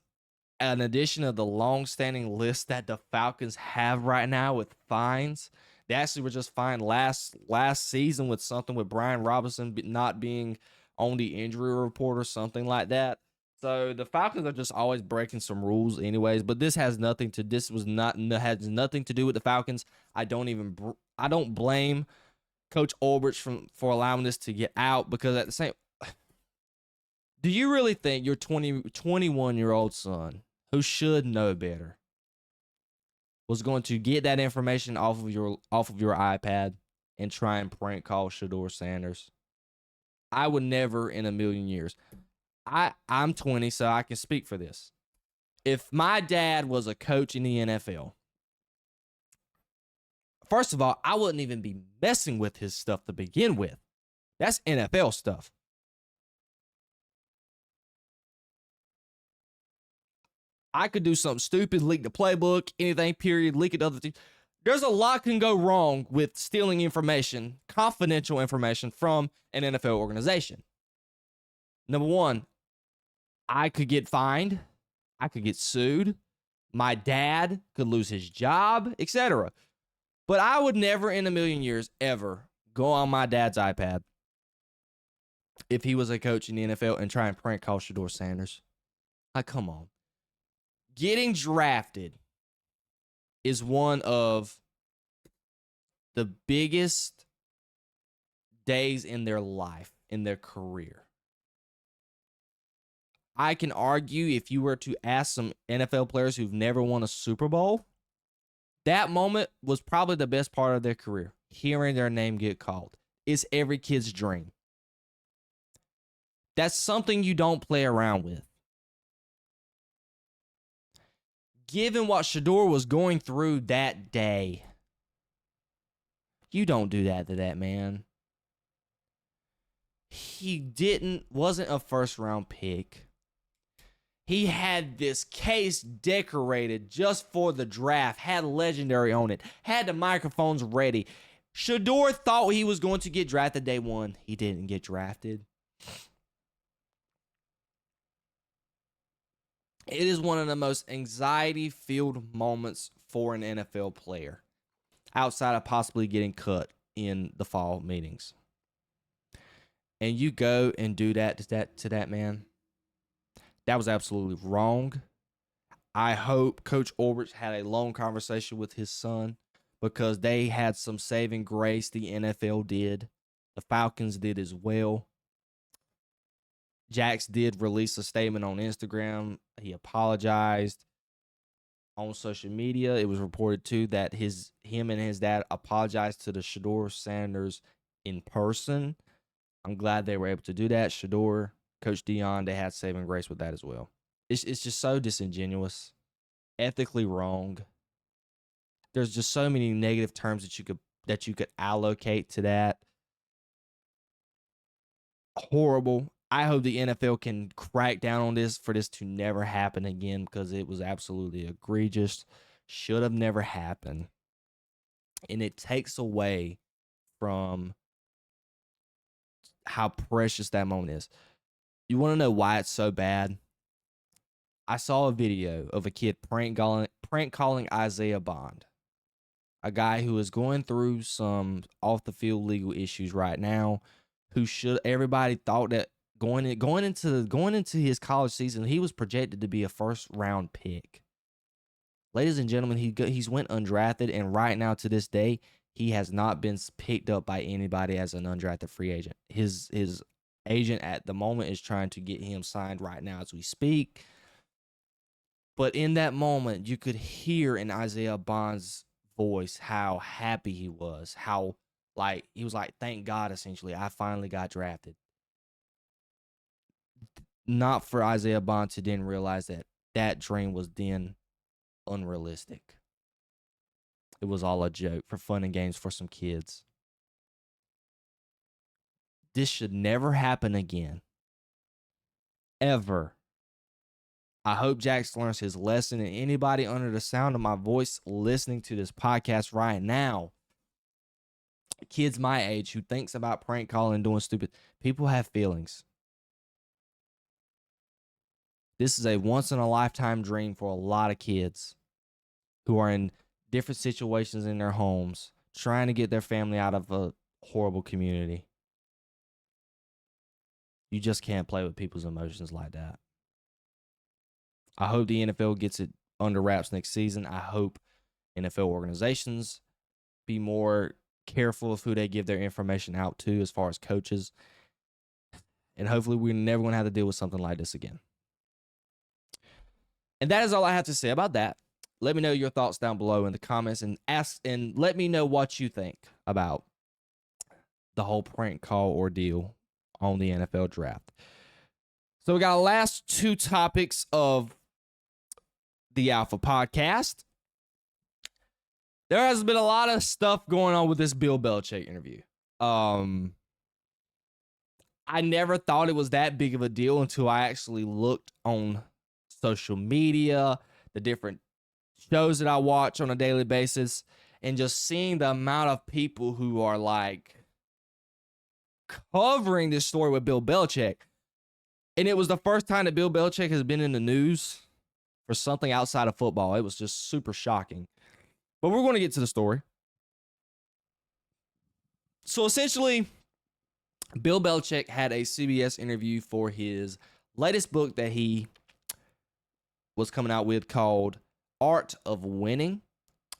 an addition of the long-standing list that the Falcons have right now with fines. They actually were just fined last season with something with Brian Robinson not being on the injury report or something like that. So the Falcons are just always breaking some rules anyways, but this has nothing to do with the Falcons. I don't blame Coach Ulbrich for allowing this to get out, because at the same, do you really think your 21-year-old son, who should know better, was going to get that information off of your iPad and try and prank call Shedeur Sanders? I would never in a million years. I'm 20, so I can speak for this. If my dad was a coach in the NFL, first of all, I wouldn't even be messing with his stuff to begin with. That's NFL stuff. I could do something stupid, leak the playbook, anything, period, leak it to other teams. There's a lot can go wrong with stealing information, confidential information from an NFL organization. Number one, I could get fined. I could get sued. My dad could lose his job, etc. But I would never in a million years ever go on my dad's iPad if he was a coach in the NFL and try and prank call Shedeur Sanders. Like, come on. Getting drafted is one of the biggest days in their life, in their career. I can argue, if you were to ask some NFL players who've never won a Super Bowl, that moment was probably the best part of their career. Hearing their name get called. It's every kid's dream. That's something you don't play around with. Given what Shedeur was going through that day, you don't do that to that man. He wasn't a first-round pick. He had this case decorated just for the draft, had legendary on it, had the microphones ready. Shedeur thought he was going to get drafted day one. He didn't get drafted. It is one of the most anxiety-filled moments for an NFL player, outside of possibly getting cut in the fall meetings. And you go and do that to that man. That was absolutely wrong. I hope Coach Ulbrich had a long conversation with his son, because they had some saving grace. The NFL did. The Falcons did as well. Jax did release a statement on Instagram. He apologized on social media. It was reported too that him and his dad apologized to the Shedeur Sanders in person. I'm glad they were able to do that. Shedeur, Coach Dion, they had saving grace with that as well. It's just so disingenuous, ethically wrong. There's just so many negative terms that you could allocate to that. Horrible. I hope the NFL can crack down on this for this to never happen again, because it was absolutely egregious. Should have never happened. And it takes away from how precious that moment is. You want to know why it's so bad? I saw a video of a kid prank calling Isaiah Bond, a guy who is going through some off the field legal issues right now. Everybody thought that going into his college season, he was projected to be a first round pick. Ladies and gentlemen, he's went undrafted, and right now to this day, he has not been picked up by anybody as an undrafted free agent. His agent at the moment is trying to get him signed right now as we speak. But in that moment, you could hear in Isaiah Bond's voice how happy he was, how he was like, thank God, essentially, I finally got drafted. Not for Isaiah Bond to then realize that that dream was then unrealistic. It was all a joke for fun and games for some kids. This should never happen again. Ever. I hope Jax learns his lesson, and anybody under the sound of my voice listening to this podcast right now, kids my age who thinks about prank calling and doing stupid, people have feelings. This is a once-in-a-lifetime dream for a lot of kids who are in different situations in their homes, trying to get their family out of a horrible community. You just can't play with people's emotions like that. I hope the NFL gets it under wraps next season. I hope NFL organizations be more careful of who they give their information out to as far as coaches. And hopefully we're never going to have to deal with something like this again. And that is all I have to say about that. Let me know your thoughts down below in the comments, and let me know what you think about the whole prank call ordeal on the NFL draft. So we got the last two topics of the Alpha podcast. There has been a lot of stuff going on with this Bill Belichick interview. I never thought it was that big of a deal until I actually looked on social media, the different shows that I watch on a daily basis, and just seeing the amount of people who are covering this story with Bill Belichick. And it was the first time that Bill Belichick has been in the news for something outside of football. It was just super shocking. But we're going to get to the story. So essentially, Bill Belichick had a CBS interview for his latest book that he was coming out with called Art of Winning.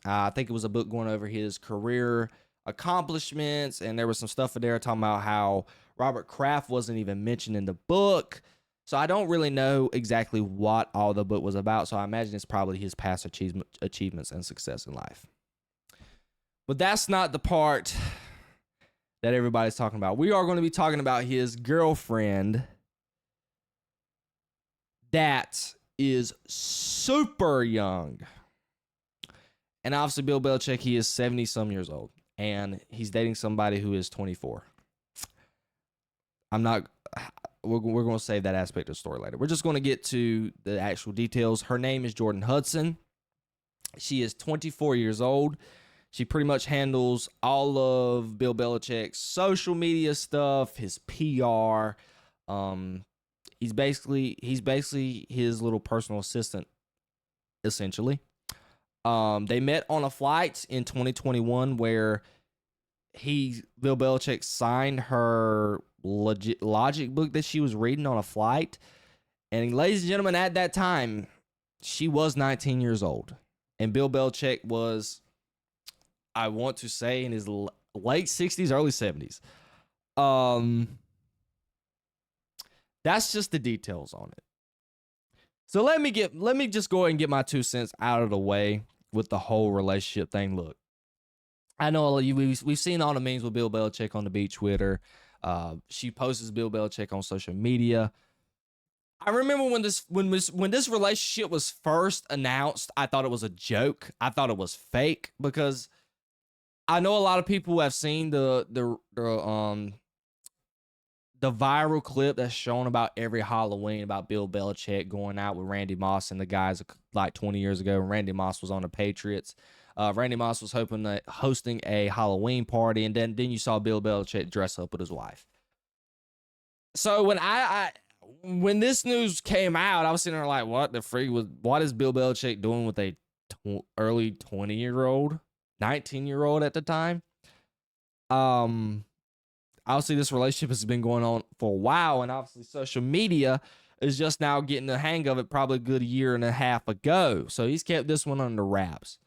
I think it was a book going over his career accomplishments, and there was some stuff in there talking about how Robert Kraft wasn't even mentioned in the book. So I don't really know exactly what all the book was about, so I imagine it's probably his past achievements and success in life. But that's not the part that everybody's talking about. We are going to be talking about his girlfriend that is super young. And obviously, Bill Belichick, he is 70-some years old, and he's dating somebody who is 24. We're going to save that aspect of the story later. We're just going to get to the actual details. Her name is Jordan Hudson. She is 24 years old. She pretty much handles all of Bill Belichick's social media stuff, his PR. He's basically his little personal assistant, essentially. They met on a flight in 2021 where Bill Belichick signed her logic book that she was reading on a flight. And ladies and gentlemen, at that time, she was 19 years old. And Bill Belichick was, I want to say, in his late 60s, early 70s. That's just the details on it. So let me just go ahead and get my 2 cents out of the way with the whole relationship thing. Look, I know we've seen all the memes with Bill Belichick on the beach Twitter. She posts Bill Belichick on social media. I remember when this relationship was first announced, I thought it was a joke. I thought it was fake because I know a lot of people have seen the viral clip that's shown about every Halloween about Bill Belichick going out with Randy Moss and the guys like 20 years ago. Randy Moss was on the Patriots. Randy Moss was hosting a Halloween party, and then you saw Bill Belichick dress up with his wife. So when this news came out, I was sitting there like, what is Bill Belichick doing with a early 20-year-old, 19-year-old at the time? Obviously, this relationship has been going on for a while, and obviously social media is just now getting the hang of it probably a good year and a half ago. So he's kept this one under wraps.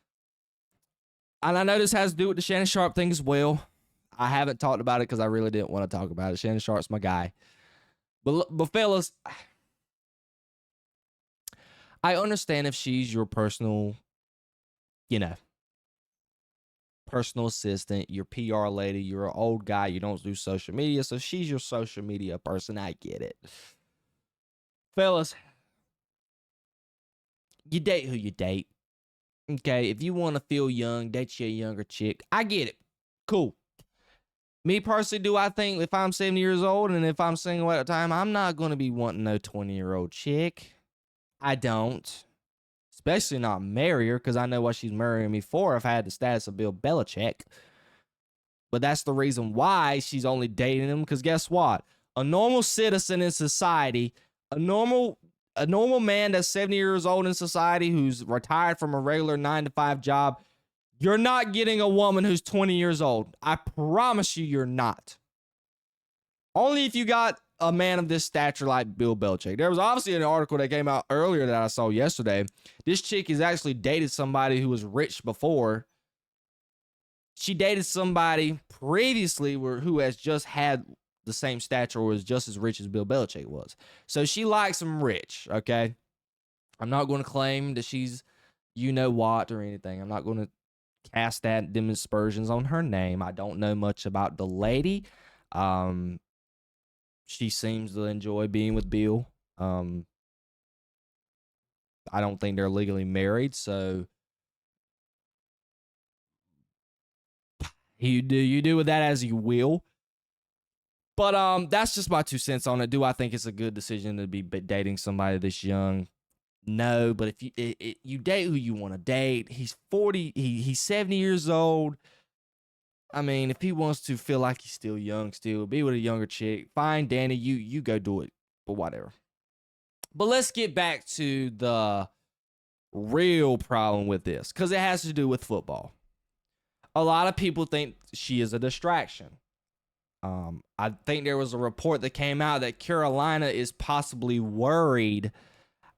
And I know this has to do with the Shannon Sharpe thing as well. I haven't talked about it because I really didn't want to talk about it. Shannon Sharpe's my guy. But fellas, I understand if she's your personal assistant, your PR lady, you're an old guy, you don't do social media, so she's your social media person. I get it. Fellas, you date who you date. Okay, if you want to feel young, date you a younger chick. I get it. Cool. Me personally, do I think if I'm 70 years old and if I'm single at the time, I'm not going to be wanting no 20-year-old chick. I don't. Especially not marry her, because I know what she's marrying me for if I had the status of Bill Belichick. But that's the reason why she's only dating him, because guess what? A normal citizen in society, a normal man that's 70 years old in society who's retired from a regular 9-to-5 job, you're not getting a woman who's 20 years old. I promise you're not. Only if you got a man of this stature like Bill Belichick. There was obviously an article that came out earlier that I saw yesterday. This chick has actually dated somebody who was rich before. She dated somebody previously who has just had the same stature or was just as rich as Bill Belichick was. So she likes him rich, okay? I'm not going to claim that she's you-know-what or anything. I'm not going to cast them aspersions on her name. I don't know much about the lady. She seems to enjoy being with Bill. I don't think they're legally married, so you do with that as you will. But that's just my 2 cents on it. Do I think it's a good decision to be dating somebody this young? No, but if you date who you want to date, he's 40, he's 70 years old. I mean, if he wants to feel like he's still young, still be with a younger chick, fine, Danny, you go do it. But whatever. But let's get back to the real problem with this, because it has to do with football. A lot of people think she is a distraction. I think there was a report that came out that Carolina is possibly worried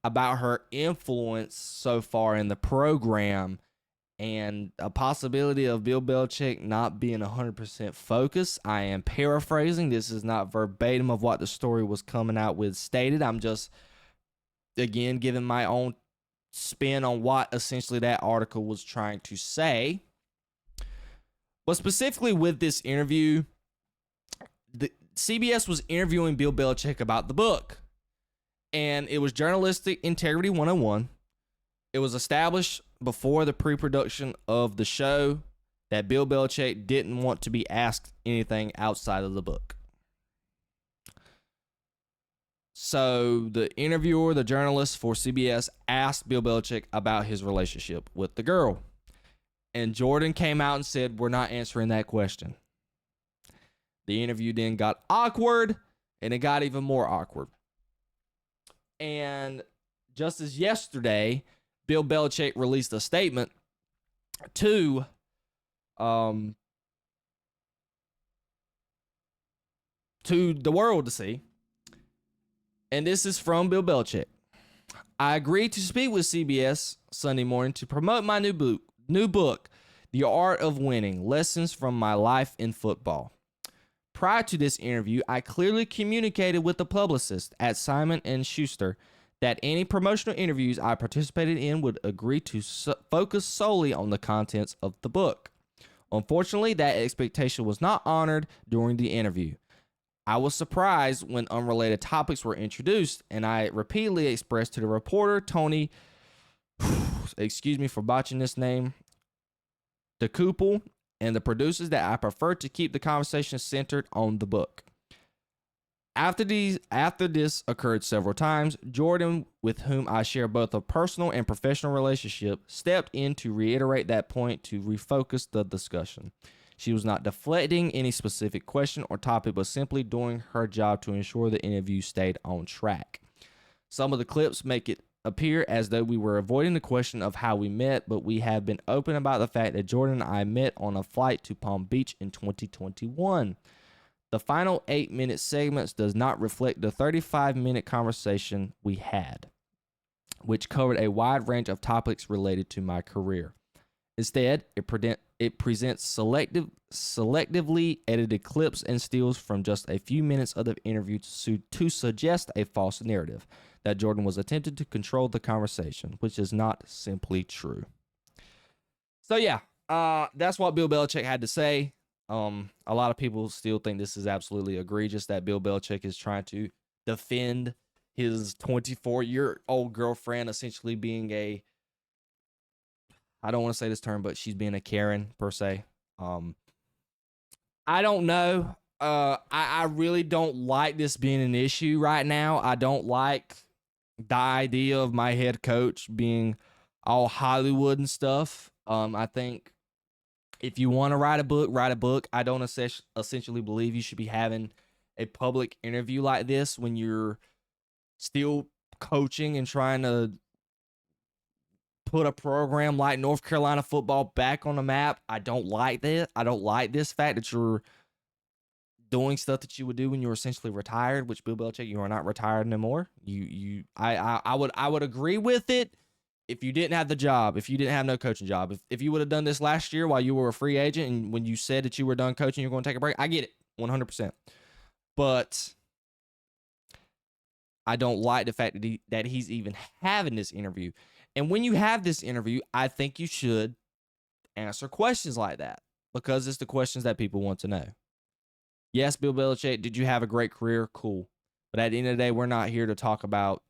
about her influence so far in the program and a possibility of Bill Belichick not being 100% focused. I am paraphrasing. This is not verbatim of what the story was coming out with stated. I'm just, again, giving my own spin on what essentially that article was trying to say. But specifically with this interview, the CBS was interviewing Bill Belichick about the book. And it was Journalistic Integrity 101. It was established before the pre-production of the show that Bill Belichick didn't want to be asked anything outside of the book. So the interviewer, the journalist for CBS, asked Bill Belichick about his relationship with the girl. And Jordan came out and said, "We're not answering that question." The interview then got awkward, and it got even more awkward. And just as yesterday, Bill Belichick released a statement to the world to see. And this is from Bill Belichick. "I agreed to speak with CBS Sunday morning to promote my new book, The Art of Winning: Lessons from My Life in Football. Prior to this interview, I clearly communicated with the publicist at Simon & Schuster that any promotional interviews I participated in would agree to focus solely on the contents of the book. Unfortunately, that expectation was not honored during the interview. I was surprised when unrelated topics were introduced, and I repeatedly expressed to the reporter, Tony, excuse me for botching this name, DeCouple, and the producers that I prefer to keep the conversation centered on the book. After this occurred several times, Jordan, with whom I share both a personal and professional relationship, stepped in to reiterate that point to refocus the discussion. She was not deflecting any specific question or topic, but simply doing her job to ensure the interview stayed on track. Some of the clips make it appear as though we were avoiding the question of how we met, but we have been open about the fact that Jordan and I met on a flight to Palm Beach in 2021. The final 8-minute segments does not reflect the 35-minute conversation we had, which covered a wide range of topics related to my career. Instead, it presents selectively edited clips and stills from just a few minutes of the interview to suggest a false narrative that Jordan was attempting to control the conversation, which is not simply true. So yeah, that's what Bill Belichick had to say. A lot of people still think this is absolutely egregious that Bill Belichick is trying to defend his 24-year-old girlfriend essentially being I don't want to say this term, but she's being a Karen per se. I don't know. I really don't like this being an issue right now. I don't like the idea of my head coach being all Hollywood and stuff. I think if you want to write a book, write a book. I don't essentially believe you should be having a public interview like this when you're still coaching and trying to put a program like North Carolina football back on the map. I don't like that. I don't like this fact that you're doing stuff that you would do when you were essentially retired, which Bill Belichick, you are not retired anymore. I would agree with it if you didn't have the job, if you didn't have no coaching job. If you would have done this last year while you were a free agent and when you said that you were done coaching, you're going to take a break, I get it 100%. But I don't like the fact that he's even having this interview. And when you have this interview, I think you should answer questions like that because it's the questions that people want to know. Yes, Bill Belichick, did you have a great career? Cool. But at the end of the day, we're not here to talk about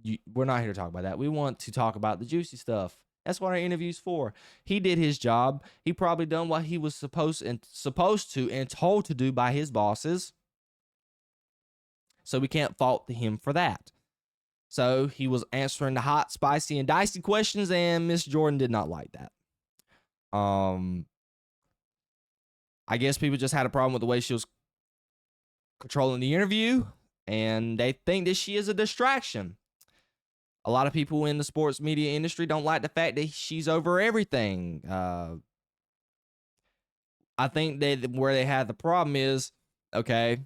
that. We want to talk about the juicy stuff. That's what our interview's for. He did his job. He probably done what he was supposed to and told to do by his bosses. So we can't fault him for that. So he was answering the hot, spicy, and dicey questions, and Miss Jordan did not like that. I guess people just had a problem with the way she was controlling the interview, and they think that she is a distraction. A lot of people in the sports media industry don't like the fact that she's over everything. I think that where they had the problem is, okay,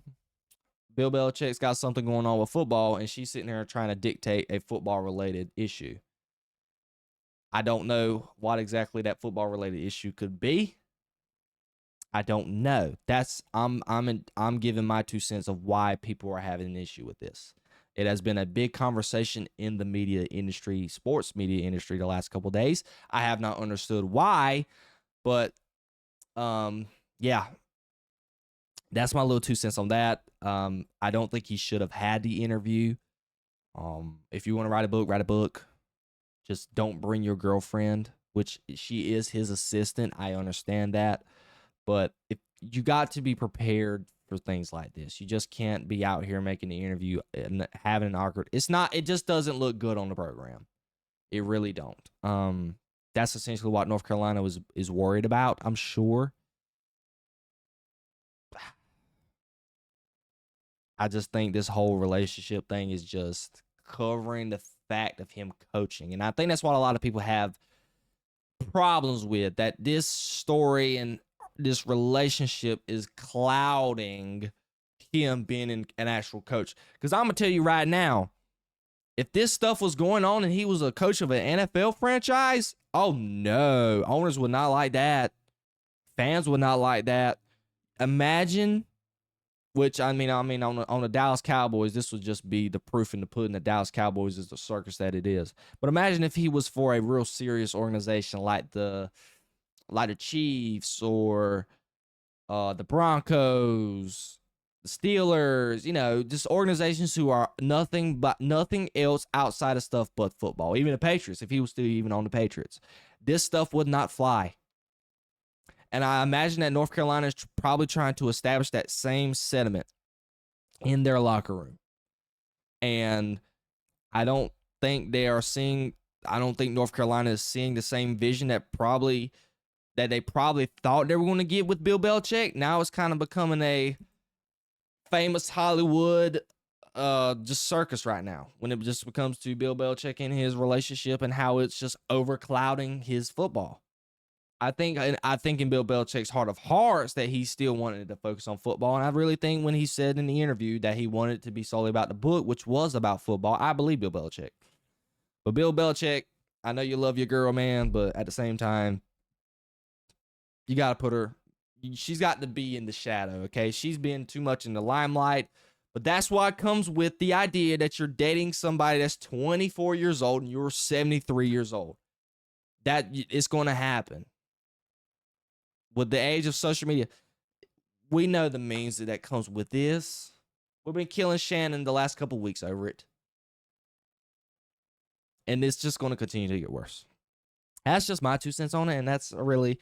Bill Belichick's got something going on with football, and she's sitting there trying to dictate a football-related issue. I don't know what exactly that football-related issue could be. I don't know. I'm giving my 2 cents of why people are having an issue with this. It has been a big conversation in the media industry, sports media industry, the last couple of days. I have not understood why, but yeah, that's my little 2 cents on that. I don't think he should have had the interview. If you want to write a book, write a book. Just don't bring your girlfriend, which she is his assistant. I understand that. But if you got to be prepared for things like this. You just can't be out here making the interview and having an awkward. It just doesn't look good on the program. It really don't. That's essentially what North Carolina is worried about, I'm sure. I just think this whole relationship thing is just covering the fact of him coaching. And I think that's what a lot of people have problems with, that this story and this relationship is clouding him being an actual coach. Because I'm going to tell you right now, if this stuff was going on and he was a coach of an NFL franchise, oh no, owners would not like that. Fans would not like that. Imagine, which I mean on the Dallas Cowboys, this would just be the proof in the pudding. The Dallas Cowboys is the circus that it is. But imagine if he was for a real serious organization like the Chiefs or the Broncos, the Steelers, just organizations who are nothing else outside of stuff but football. Even the Patriots, if he was still even on the Patriots, this stuff would not fly. And I imagine that North Carolina is probably trying to establish that same sentiment in their locker room. And I don't think North Carolina is seeing the same vision that they probably thought they were going to get with Bill Belichick. Now it's kind of becoming a famous Hollywood just circus right now when it just becomes to Bill Belichick and his relationship and how it's just overclouding his football. I think in Bill Belichick's heart of hearts that he still wanted to focus on football. And I really think when he said in the interview that he wanted it to be solely about the book, which was about football, I believe Bill Belichick. But Bill Belichick, I know you love your girl, man, but at the same time, you got to she's got to be in the shadow, okay? She's been too much in the limelight, but that's why it comes with the idea that you're dating somebody that's 24 years old and you're 73 years old. That it's going to happen. With the age of social media, we know the means that comes with this. We've been killing Shannon the last couple of weeks over it. And it's just going to continue to get worse. That's just my 2 cents on it, and that's really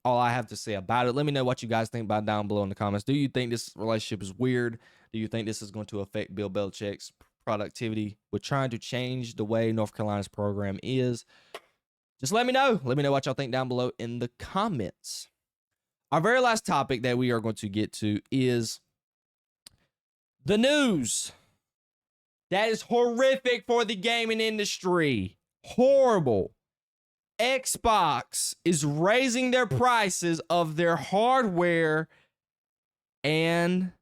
all I have to say about it. Let me know what you guys think about down below in the comments. Do you think this relationship is weird? Do you think this is going to affect Bill Belichick's productivity with trying to change the way North Carolina's program is? Just let me know. Let me know what y'all think down below in the comments. Our very last topic that we are going to get to is the news that is horrific for the gaming industry. Horrible. Xbox is raising their prices of their hardware and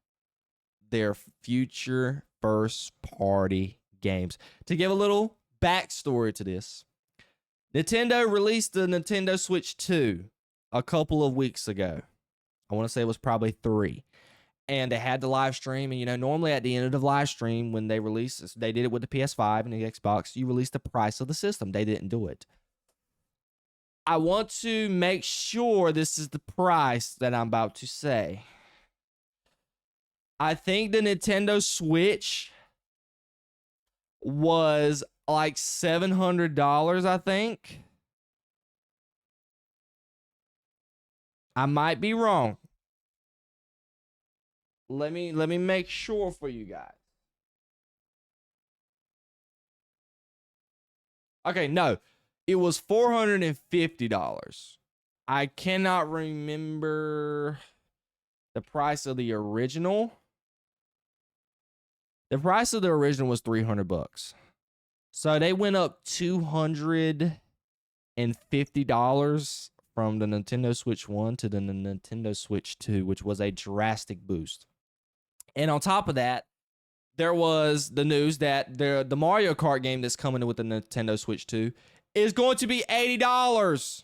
their future first-party games. To give a little backstory to this, Nintendo released the Nintendo Switch 2 a couple of weeks ago. I want to say it was probably 3. And they had the live stream. And, normally at the end of the live stream, when they release, they did it with the PS5 and the Xbox, you release the price of the system. They didn't do it. I want to make sure this is the price that I'm about to say. I think the Nintendo Switch was like $700, I think. I might be wrong. Let me make sure for you guys. Okay, no. It was $450. I cannot remember the price of the original. The price of the original was $300. So they went up $250 from the Nintendo Switch 1 to the Nintendo Switch 2, which was a drastic boost. And on top of that, there was the news that the Mario Kart game that's coming with the Nintendo Switch 2 is going to be $80.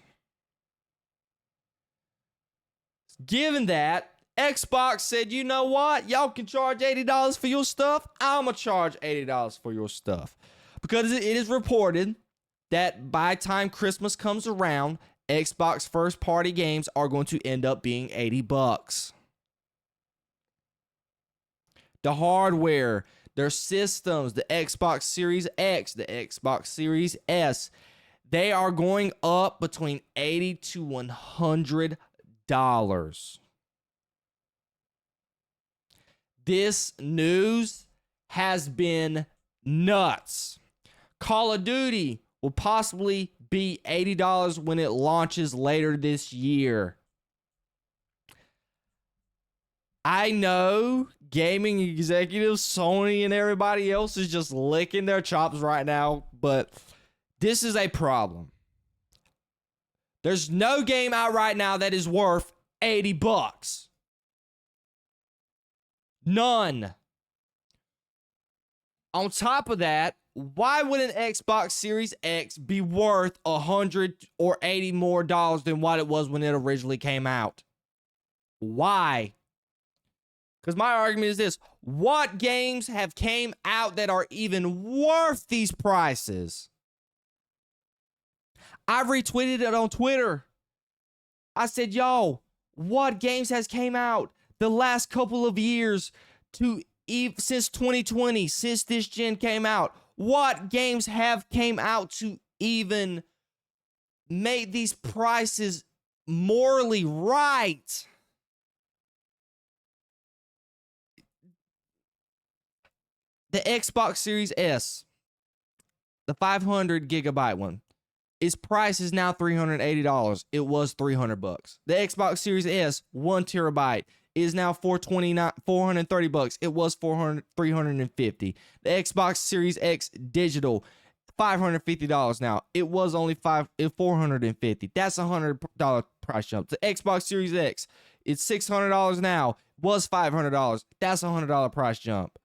Given that, Xbox said, you know what? Y'all can charge $80 for your stuff. I'm going to charge $80 for your stuff. Because it is reported that by the time Christmas comes around, Xbox first-party games are going to end up being $80. The hardware, their systems, the Xbox Series X, the Xbox Series S, they are going up between $80 to $100. This news has been nuts. Call of Duty will possibly be $80 when it launches later this year. I know gaming executives, Sony and everybody else is just licking their chops right now, but this is a problem. There's no game out right now that is worth $80. None. On top of that, why would an Xbox Series X be worth $100 or $80 more than what it was when it originally came out? Why? Because my argument is this. What games have came out that are even worth these prices? I retweeted it on Twitter. I said, yo, what games has came out the last couple of years since 2020, since this gen came out? What games have came out to even make these prices morally right? The Xbox Series S, the 500 gigabyte one, its price is now $380. It was $300. The Xbox Series S, 1 terabyte, is now $430. It was $350. The Xbox Series X digital, $550 now. It was only $450. That's $100 price jump. The Xbox Series X, it's $600 now. Was $500. That's $100 price jump.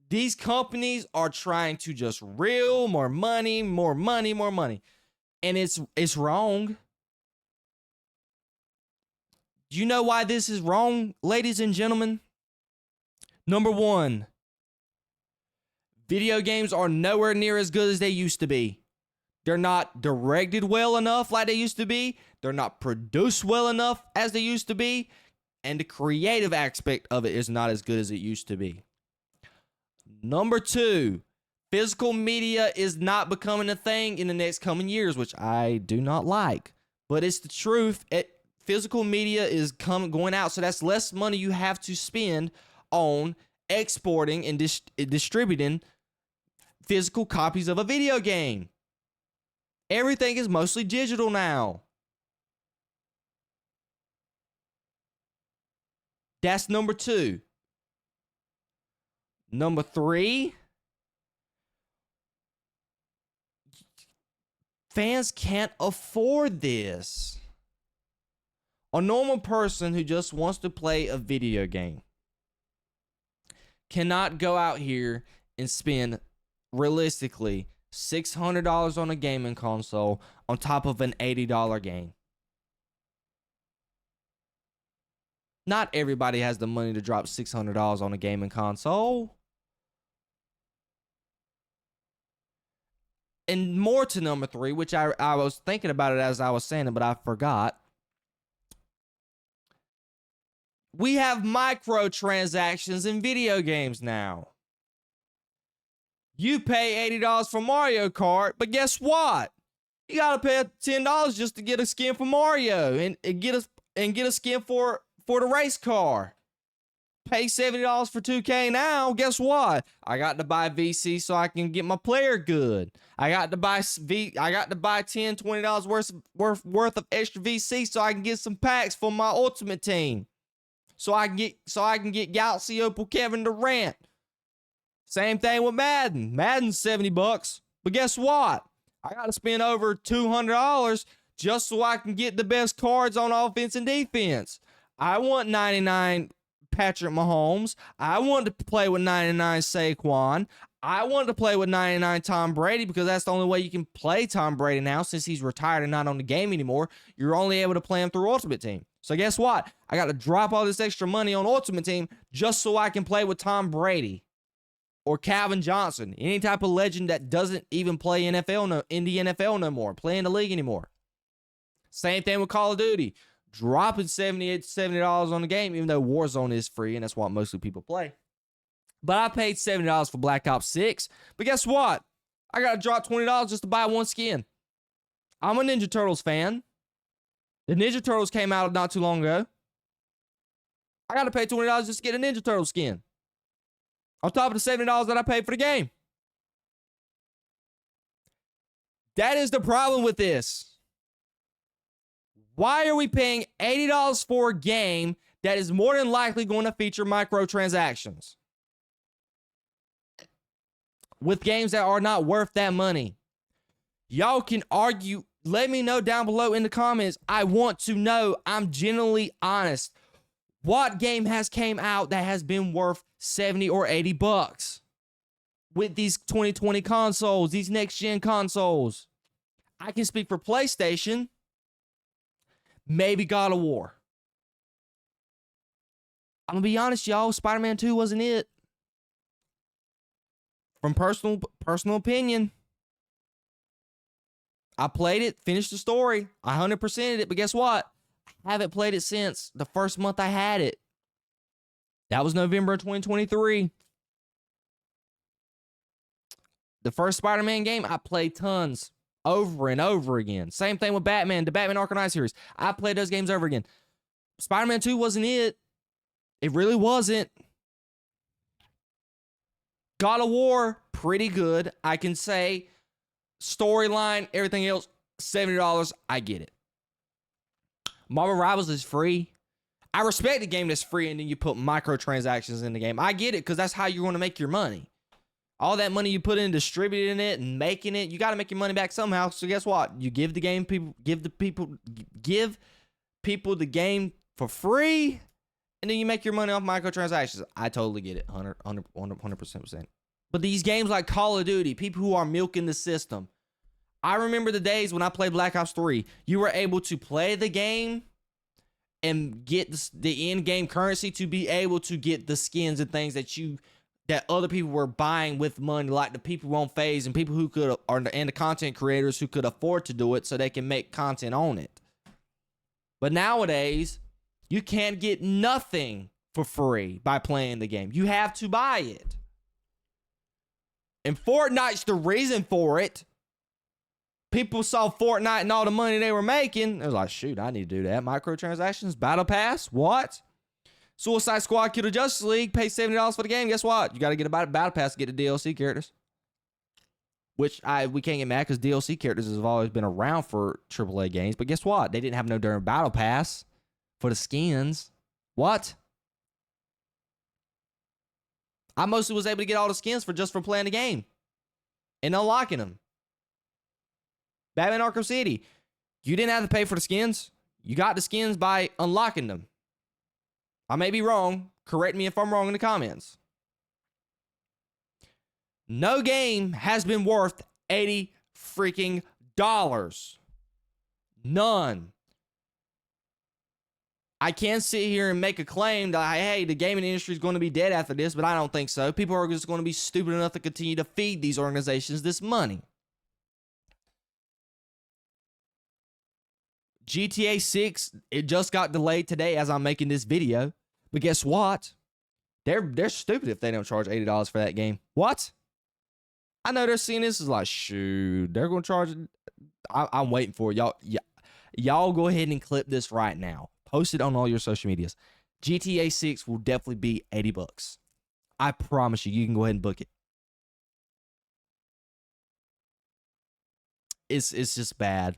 These companies are trying to just reel more money. And it's wrong. Do you know why this is wrong, ladies and gentlemen? Number one, video games are nowhere near as good as they used to be. They're not directed well enough like they used to be. They're not produced well enough as they used to be. And the creative aspect of it is not as good as it used to be. Number two, physical media is not becoming a thing in the next coming years, which I do not like. But it's the truth. Physical media is going out, so that's less money you have to spend on exporting and distributing physical copies of a video game. Everything is mostly digital now. That's number two. Number three, fans can't afford this. A normal person who just wants to play a video game cannot go out here and spend, realistically, $600 on a gaming console on top of an $80 game. Not everybody has the money to drop $600 on a gaming console. And more to number three, which I was thinking about it as I was saying it, but I forgot. We have microtransactions in video games now. You pay $80 for Mario Kart, but guess what? You gotta pay $10 just to get a skin for Mario and get a skin for the race car. Pay $70 for 2K now. Guess what? I got to buy VC so I can get my player good. I got to buy $10, $20 worth of extra VC so I can get some packs for my ultimate team. So I can get Galaxy Opal Kevin Durant. Same thing with Madden. Madden's $70. But guess what? I got to spend over $200 just so I can get the best cards on offense and defense. I want 99 Patrick Mahomes. I want to play with 99 Saquon. I want to play with 99 Tom Brady because that's the only way you can play Tom Brady now since he's retired and not on the game anymore. You're only able to play him through Ultimate Team. So guess what? I got to drop all this extra money on Ultimate Team just so I can play with Tom Brady or Calvin Johnson, any type of legend that doesn't even play in the NFL no more, play in the league anymore. Same thing with Call of Duty. Dropping $70 on the game, even though Warzone is free, and that's what mostly people play. But I paid $70 for Black Ops 6. But guess what? I got to drop $20 just to buy one skin. I'm a Ninja Turtles fan. The Ninja Turtles came out not too long ago. I got to pay $20 just to get a Ninja Turtle skin. On top of the $70 that I paid for the game. That is the problem with this. Why are we paying $80 for a game that is more than likely going to feature microtransactions? With games that are not worth that money. Y'all can argue. Let me know down below in the comments. I want to know. I'm genuinely honest. What game has came out that has been worth 70 or 80 bucks with these 2020 consoles, these next gen consoles? I can speak for PlayStation. Maybe God of War. I'm going to be honest, y'all. Spider-Man 2 wasn't it. From personal opinion. I played it, finished the story. I 100%ed it, but guess what? I haven't played it since the first month I had it. That was November of 2023. The first Spider-Man game, I played tons over and over again. Same thing with Batman, the Batman Arkham Knight series. I played those games over again. Spider-Man 2 wasn't it. It really wasn't. God of War, pretty good. I can say storyline, everything else, $70. I get it. Marvel Rivals is free. I respect the game that's free and then you put microtransactions in the game. I get it because that's how you're going to make your money. All that money you put in distributing it and making it, you got to make your money back somehow. So guess what? You give people the game for free, and then you make your money off microtransactions. I totally get it, 100%. But these games like Call of Duty, people who are milking the system. I remember the days when I played Black Ops 3. You were able to play the game and get the in-game currency to be able to get the skins and things that other people were buying with money, like the people on FaZe and people who could, and the content creators who could afford to do it so they can make content on it. But nowadays, you can't get nothing for free by playing the game. You have to buy it. And Fortnite's the reason for it. People saw Fortnite and all the money they were making. They was like, shoot, I need to do that. Microtransactions, Battle Pass, what? Suicide Squad, Kill the Justice League, pay $70 for the game. Guess what? You got to get a Battle Pass to get the DLC characters. Which we can't get mad because DLC characters have always been around for AAA games. But guess what? They didn't have no darn Battle Pass for the skins. What? I mostly was able to get all the skins for playing the game and unlocking them. Batman Arkham City, you didn't have to pay for the skins. You got the skins by unlocking them. I may be wrong. Correct me if I'm wrong in the comments. No game has been worth $80 freaking dollars. None. I can sit here and make a claim that, hey, the gaming industry is going to be dead after this, but I don't think so. People are just going to be stupid enough to continue to feed these organizations this money. GTA 6, it just got delayed today as I'm making this video. But guess what? They're stupid if they don't charge $80 for that game. What? I know they're seeing this is like, shoot, they're going to charge. I'm waiting for it. Y'all go ahead and clip this right now. Post it on all your social medias. GTA 6 will definitely be $80. I promise you, you can go ahead and book it. It's just bad.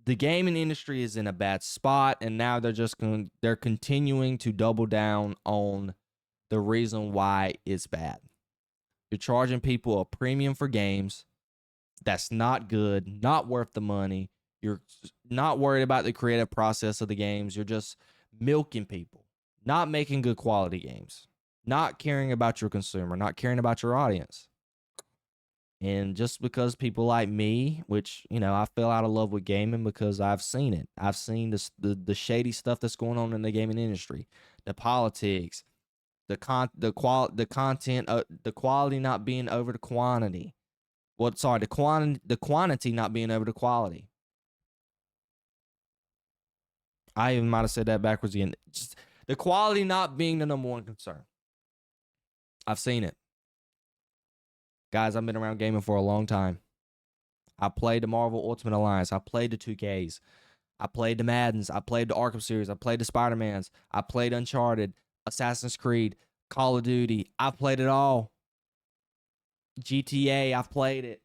The gaming industry is in a bad spot, and now they're continuing to double down on the reason why it's bad. You're charging people a premium for games that's not good, not worth the money. You're not worried about the creative process of the games. You're just milking people, not making good quality games, not caring about your consumer, not caring about your audience. And just because people like me, which, I fell out of love with gaming because I've seen it. I've seen the shady stuff that's going on in the gaming industry, the politics, the content, the quality not being over the quantity. The quantity not being over the quality. I even might have said that backwards again. Just the quality not being the number one concern. I've seen it. Guys, I've been around gaming for a long time. I played the Marvel Ultimate Alliance. I played the 2Ks. I played the Maddens. I played the Arkham series. I played the Spider-Mans. I played Uncharted, Assassin's Creed, Call of Duty. I've played it all. GTA, I've played it.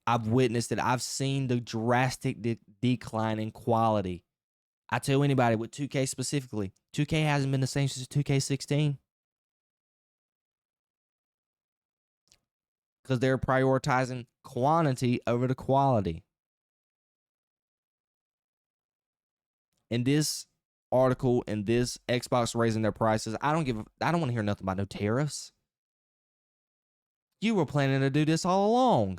I've witnessed it. I've seen the drastic decline in quality. I tell anybody with 2K specifically, 2K hasn't been the same since 2K16. Because they're prioritizing quantity over the quality. In this article, in this Xbox raising their prices, I don't want to hear nothing about no tariffs. You were planning to do this all along.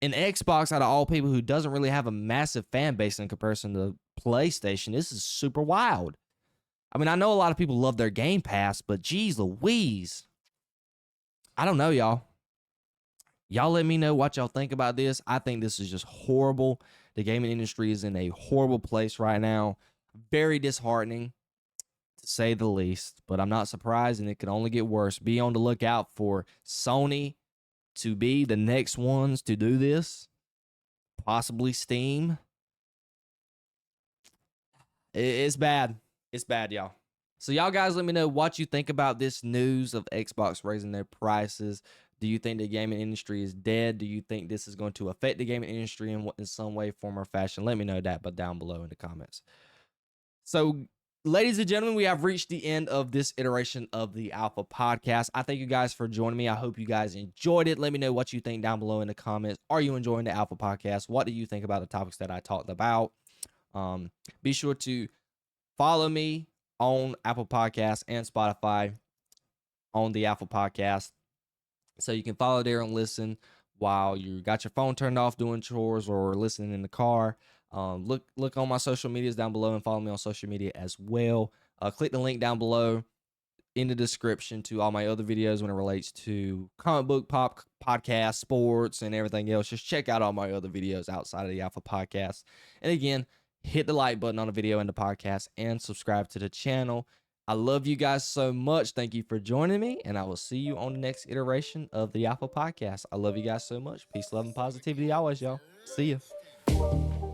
And Xbox, out of all people, who doesn't really have a massive fan base in comparison to PlayStation, this is super wild. I mean, I know a lot of people love their Game Pass, but geez Louise. I don't know, y'all. Y'all let me know what y'all think about this. I think this is just horrible. The gaming industry is in a horrible place right now. Very disheartening, to say the least. But I'm not surprised, and it could only get worse. Be on the lookout for Sony to be the next ones to do this. Possibly Steam. It's bad. It's bad, y'all. So y'all guys let me know what you think about this news of Xbox raising their prices. Do you think the gaming industry is dead? Do you think this is going to affect the gaming industry in some way, form, or fashion? Let me know that, but down below in the comments. So, ladies and gentlemen, we have reached the end of this iteration of the Alpha Podcast. I thank you guys for joining me. I hope you guys enjoyed it. Let me know what you think down below in the comments. Are you enjoying the Alpha Podcast? What do you think about the topics that I talked about? Be sure to follow me on Apple Podcasts and Spotify on the Alpha Podcast. So you can follow there and listen while you got your phone turned off doing chores or listening in the car. Look on my social medias down below and follow me on social media as well. Click the link down below in the description to all my other videos when it relates to comic book podcast, sports, and everything else. Just check out all my other videos outside of the Alpha Podcast. And again, hit the like button on the video and the podcast and subscribe to the channel. I love you guys so much. Thank you for joining me, and I will see you on the next iteration of the Alpha Podcast. I love you guys so much. Peace, love, and positivity always, y'all. See ya.